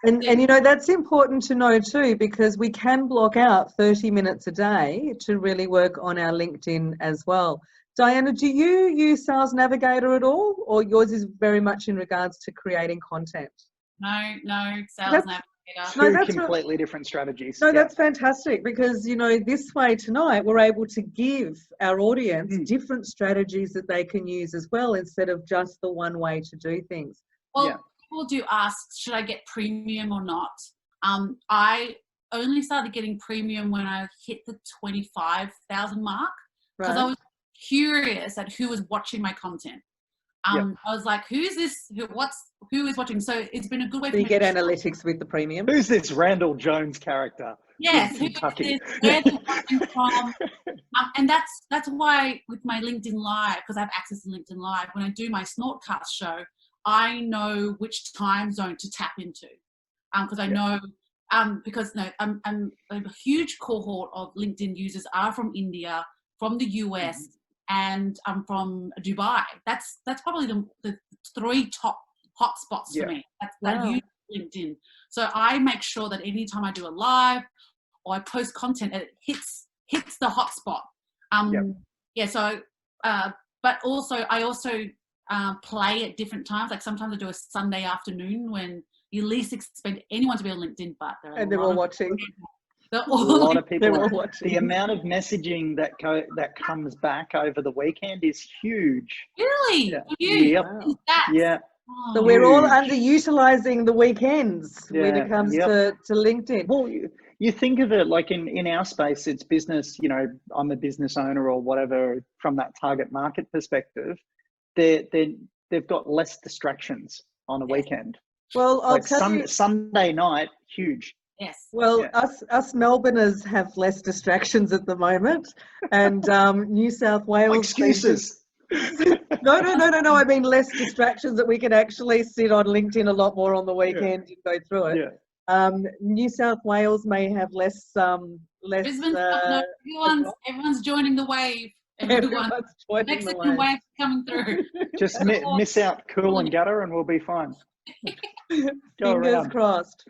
And you know, that's important to know too, because we can block out 30 minutes a day to really work on our LinkedIn as well. Diana, do you use Sales Navigator at all, or yours is very much in regards to creating content? No, Sales Navigator. Two completely different strategies. No, that's fantastic, because, you know, this way tonight we're able to give our audience different strategies that they can use as well, instead of just the one way to do things. Well, people do ask, should I get premium or not? I only started getting premium when I hit the 25,000 mark, because I was curious at who was watching my content. I was like, who's this? Who is watching? So it's been a good way for me. You get analytics with the premium. Who's this Randall Jones character? Yes, who is this? Where they're watching from? And that's why with my LinkedIn Live, because I have access to LinkedIn Live, when I do my Snortcast show, I know which time zone to tap into, because I know. Because a huge cohort of LinkedIn users are from India, from the US, and from Dubai. That's probably the 3 top hotspots for me. That use LinkedIn. So I make sure that anytime I do a live or I post content, it hits the hotspot. So but also I play at different times. Like sometimes I do a Sunday afternoon when you least expect anyone to be on LinkedIn, but they're all watching. A lot of people are watching. The amount of messaging that comes back over the weekend is huge. Really? So we're all underutilizing the weekends when it comes to LinkedIn. Well, you think of it like in our space, it's business. You know, I'm a business owner or whatever. From that target market perspective, they've got less distractions on a weekend. Well, I'll like tell you, Sunday night, huge. Yes. Well, us Melbourners have less distractions at the moment, and New South Wales. Excuses. No. I mean less distractions, that we can actually sit on LinkedIn a lot more on the weekend and go through it. New South Wales may have less. Everyone's joining the wave. Everyone's joining Mexican the wave. wave coming through. Just miss out Cool and Gutter, and we'll be fine. Fingers crossed.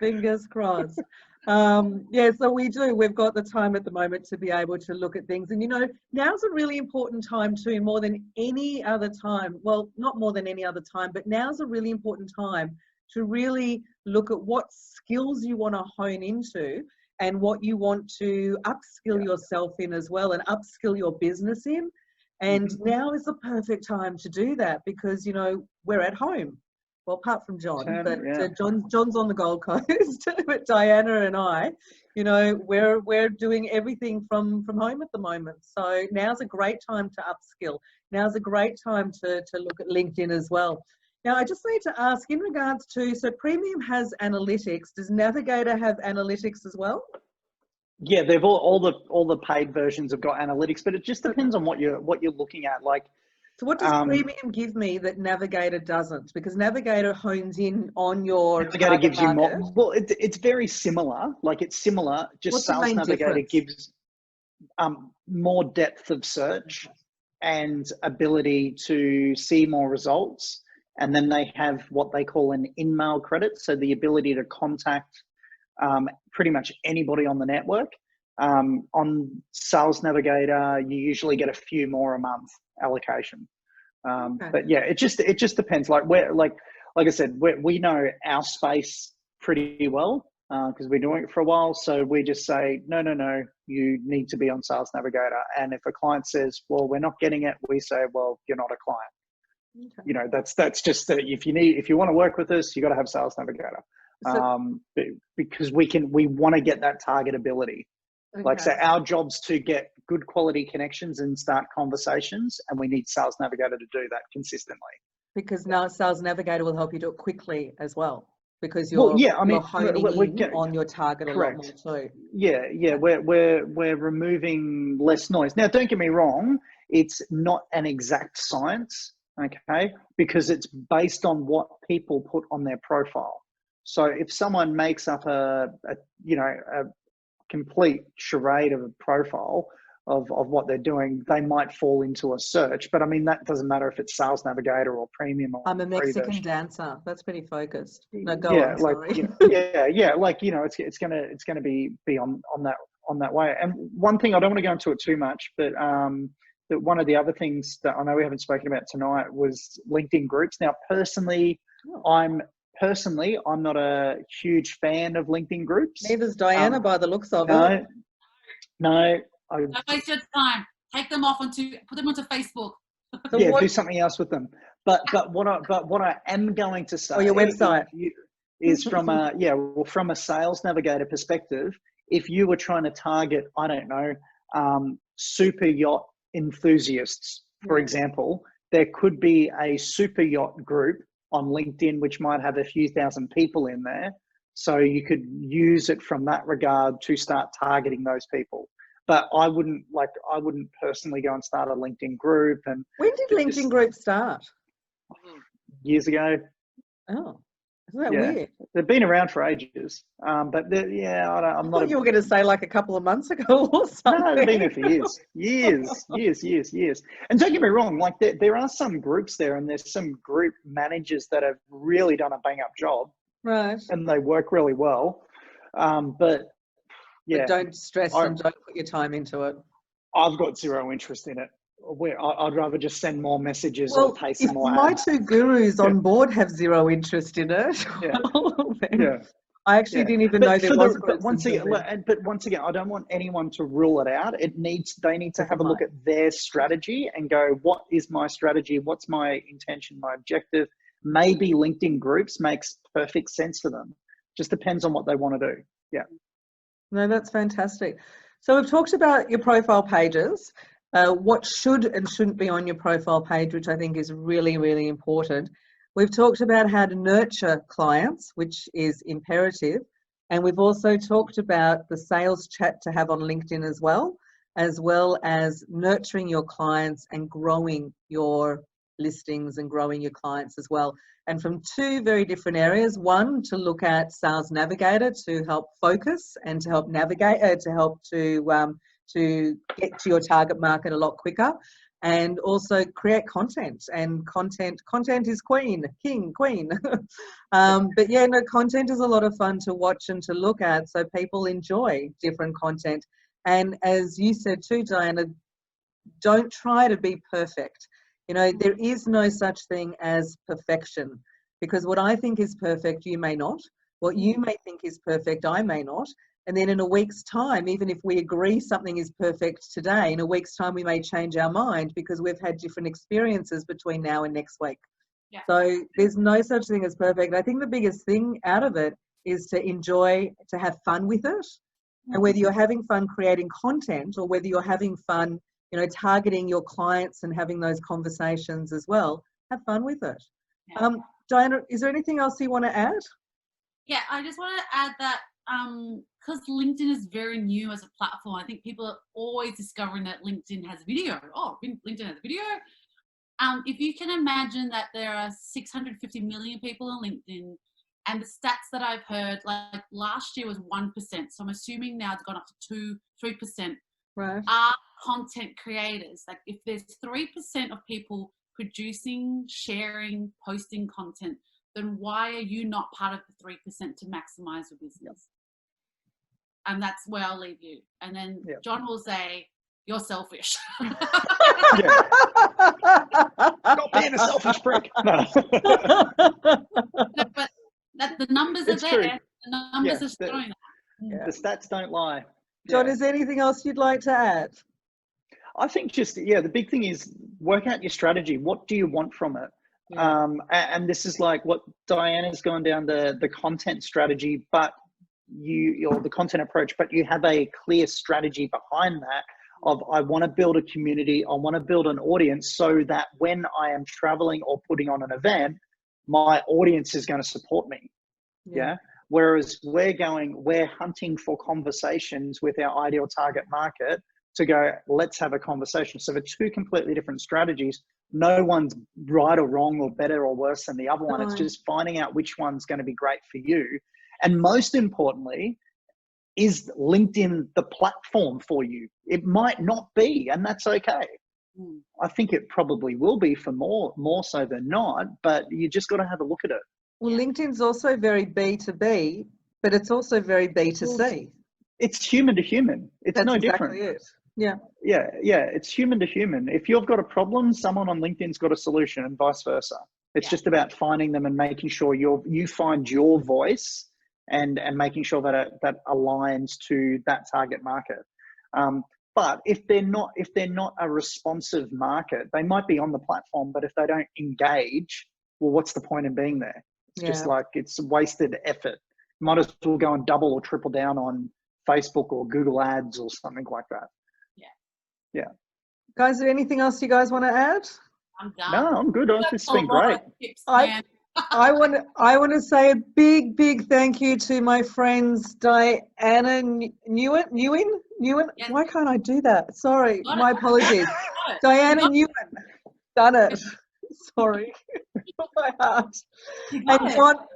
So we've got the time at the moment to be able to look at things, and you know, now's a really important time too, more than any other time. Well, not more than any other time, but now's a really important time to really look at what skills you want to hone into and what you want to upskill yourself in as well, and upskill your business in. And now is the perfect time to do that, because you know, we're at home. Well, apart from John, John's on the Gold Coast, but Diana and I, you know, we're doing everything from home at the moment. So now's a great time to upskill. Now's a great time to look at LinkedIn as well. Now, I just need to ask in regards to, so Premium has analytics. Does Navigator have analytics as well? Yeah, they've all the paid versions have got analytics, but it just depends on what you're looking at. Like. So what does Premium give me that Navigator doesn't? Because Navigator hones in on your Navigator gives you more. Well, it's very similar. Like it's similar. Just Sales Navigator gives more depth of search and ability to see more results. And then they have what they call an in-mail credit, so the ability to contact pretty much anybody on the network. On Sales Navigator, you usually get a few more a month allocation. But yeah, it just depends. Like like I said, we know our space pretty well because we're doing it for a while. So we just say, no, you need to be on Sales Navigator. And if a client says, well, we're not getting it, we say, well, you're not a client. You know, that's just if you want to work with us, you got to have Sales Navigator. Because we want to get that targetability. Like, so our job's to get good quality connections and start conversations, and we need Sales Navigator to do that consistently. Because now Sales Navigator will help you do it quickly as well, because you're honing in on your target a lot more too. Yeah, we're removing less noise. Now, don't get me wrong, it's not an exact science, okay, because it's based on what people put on their profile. So if someone makes up a complete charade of a profile of what they're doing, they might fall into a search. But I mean, that doesn't matter if it's Sales Navigator or Premium or I'm a Mexican dancer. That's pretty focused. No, go on. Like, sorry. yeah. Like, you know, it's gonna be on that way. And one thing, I don't want to go into it too much, but that one of the other things that I know we haven't spoken about tonight was LinkedIn groups. Now, personally, I'm not a huge fan of LinkedIn groups. Neither's Diana, by the looks of it. No. Don't waste your time. Take them off put them onto Facebook. Yeah, do something else with them. But what I am going to say, your website is from a Sales Navigator perspective. If you were trying to target, I don't know, super yacht enthusiasts, for example, there could be a super yacht group on LinkedIn which might have a few thousand people in there. So you could use it from that regard to start targeting those people. But I wouldn't personally go and start a LinkedIn group. And when did LinkedIn groups start? Years ago. Oh, isn't that weird? They've been around for ages. But I'm not. You were going to say like a couple of months ago or something. No, they've been there for years. And don't get me wrong, like there are some groups there, and there's some group managers that have really done a bang up job. Right. And they work really well. But don't stress and don't put your time into it. I've got zero interest in it. I'd rather just send more messages or pay some more ads. My two gurus on board have zero interest in it. I actually didn't even know there was. But once again, I don't want anyone to rule it out. They need to have a look at their strategy and go, what is my strategy? What's my intention, my objective? Maybe LinkedIn groups makes perfect sense for them. Just depends on what they want to do. Yeah. No, that's fantastic. So we've talked about your profile pages, what should and shouldn't be on your profile page, which I think is really, really important. We've talked about how to nurture clients, which is imperative. And we've also talked about the sales chat to have on LinkedIn as well as nurturing your clients and growing your listings and growing your clients as well. And from two very different areas, one to look at Sales Navigator to help focus and to help navigate, to get to your target market a lot quicker, and also create content. And content is queen. But yeah, no, content is a lot of fun to watch and to look at, so people enjoy different content. And as you said too, Diana, don't try to be perfect. You know, there is no such thing as perfection, because what I think is perfect, you may not. What you may think is perfect, I may not. And then in a week's time, even if we agree something is perfect today, in a week's time, we may change our mind because we've had different experiences between now and next week. Yeah. So there's no such thing as perfect. I think the biggest thing out of it is to enjoy, to have fun with it. And whether you're having fun creating content or whether you're having fun, you know, targeting your clients and having those conversations as well, have fun with it. Yeah. Diana, is there anything else you want to add? Yeah, I just want to add that because LinkedIn is very new as a platform, I think people are always discovering that LinkedIn has video. Oh, LinkedIn has video. If you can imagine that there are 650 million people on LinkedIn, and the stats that I've heard, like last year was 1%. So I'm assuming now it's gone up to 3%. Right. Are content creators. Like if there's 3% of people producing, sharing, posting content, then why are you not part of the 3% to maximize your business? and that's where I'll leave you. And then John will say, "You're selfish." Yeah. Stop being a selfish prick. No. But that the numbers It's are there. true. The numbers Yeah, are showing that. The stats don't lie. John, Yeah. is there anything else you'd like to add? I think just, the big thing is work out your strategy. What do you want from it? Yeah. And this is like what Diana's gone down the content strategy, but or the content approach, but you have a clear strategy behind that of, I want to build a community. I want to build an audience so that when I am traveling or putting on an event, my audience is going to support me. Yeah. Whereas we're hunting for conversations with our ideal target market to go, let's have a conversation. So the two completely different strategies. No one's right or wrong or better or worse than the other one. It's just finding out which one's going to be great for you. And most importantly, is LinkedIn the platform for you? It might not be, and that's okay. I think it probably will be for more so than not, but you just got to have a look at it. Well, LinkedIn's also very B2B, but it's also very B2C. It's human to human. It's That's no exactly different. It. Yeah. Yeah. It's human to human. If you've got a problem, someone on LinkedIn's got a solution, and vice versa. It's just about finding them and making sure you find your voice and making sure that that aligns to that target market. But if they're not a responsive market, they might be on the platform, but if they don't engage, well, what's the point in being there? It's just like, it's wasted effort. Might as well go and double or triple down on Facebook or Google Ads or something like that. Yeah. Guys, is there anything else you guys want to add? I'm done. No, I'm good. This has been great. I want to say a big thank you to my friends Diana Nguyen. Yes. Why can't I do that? Sorry, my apologies. Diana Nguyen, done it. Sorry, my heart.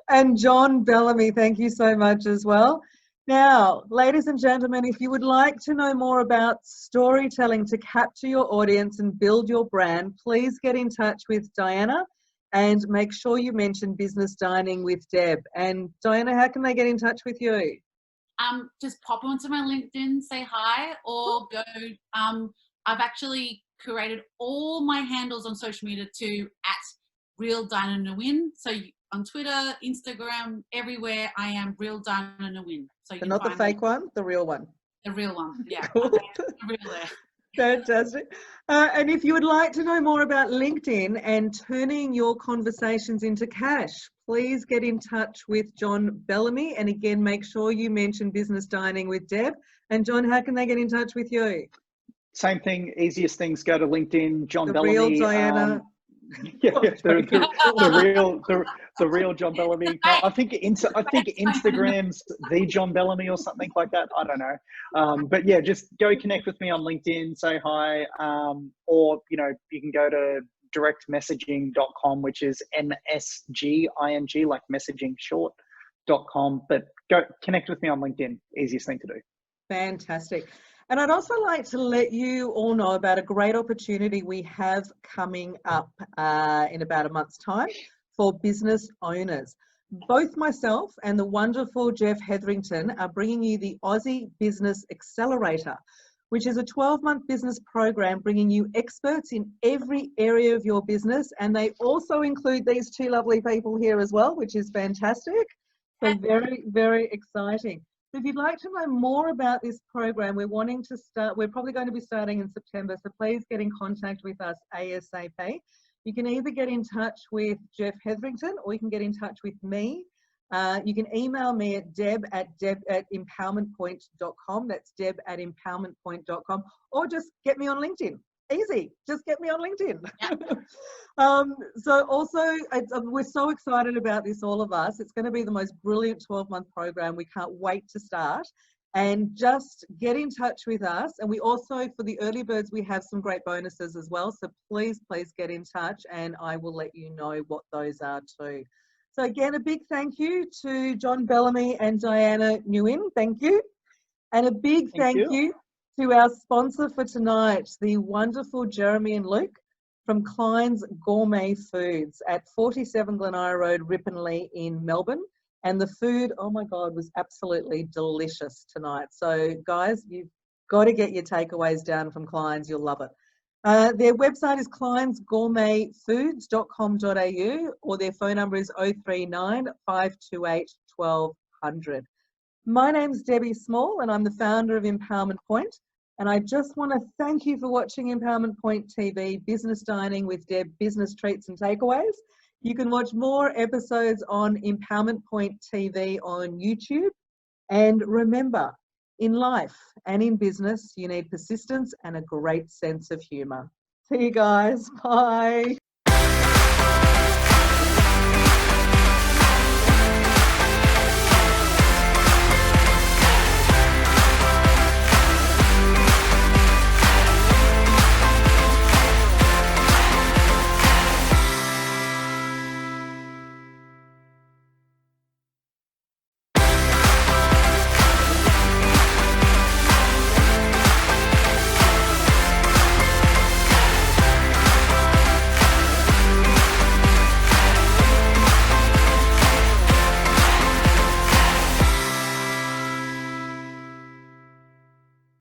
And John Bellamy, thank you so much as well. Now, ladies and gentlemen, if you would like to know more about storytelling to capture your audience and build your brand, please get in touch with Diana and make sure you mention Business Dining with Deb. And Diana, how can they get in touch with you? Just pop onto my LinkedIn, say hi, or go. I've actually curated all my handles on social media to @RealDianaNguyen. So on Twitter, Instagram, everywhere, I am Real Diana Nguyen. So not the fake one, the real one. The real one, yeah. Cool. The real there. Fantastic. And if you would like to know more about LinkedIn and turning your conversations into cash, please get in touch with John Bellamy. And again, make sure you mention Business Dining with Deb. And John, how can they get in touch with you? Same thing, easiest things, go to LinkedIn, John Bellamy. Real Diana. The real John Bellamy. No, I think Instagram's the John Bellamy or something like that. I don't know. But yeah, just go connect with me on LinkedIn, say hi, or you can go to DirectMsging.com, which is MSGING, like messaging short.com. But go connect with me on LinkedIn. Easiest thing to do. Fantastic. And I'd also like to let you all know about a great opportunity we have coming up in about a month's time for business owners. Both myself and the wonderful Jeff Hetherington are bringing you the Aussie Business Accelerator, which is a 12-month business program bringing you experts in every area of your business. And they also include these two lovely people here as well, which is fantastic. So very, very exciting. So if you'd like to know more about this program, we're probably going to be starting in September, so please get in contact with us ASAP. You can either get in touch with Jeff Hetherington or you can get in touch with me. You can email me at deb@empowermentpoint.com. That's deb@empowermentpoint.com, or just get me on LinkedIn. Easy, just get me on LinkedIn. So also, we're so excited about this, all of us. It's going to be the most brilliant 12-month program. We can't wait to start. And just get in touch with us. And we also, for the early birds, we have some great bonuses as well. So please get in touch and I will let you know what those are too. So again, a big thank you to John Bellamy and Diana Nguyen. Thank you. And a big thank you to our sponsor for tonight, the wonderful Jeremy and Luke from Kleins Gourmet Foods at 47 Glen Eira Road, Ripponlea in Melbourne. And the food, oh my God, was absolutely delicious tonight. So guys, you've got to get your takeaways down from Kleins. You'll love it. Their website is kleinsgourmetfoods.com.au, or their phone number is 039 528 1200. My name's Debbie Small, and I'm the founder of Empowerment Point. And I just want to thank you for watching Empowerment Point TV, Business Dining with Deb, Business Treats and Takeaways. You can watch more episodes on Empowerment Point TV on YouTube. And remember, in life and in business, you need persistence and a great sense of humour. See you guys. Bye.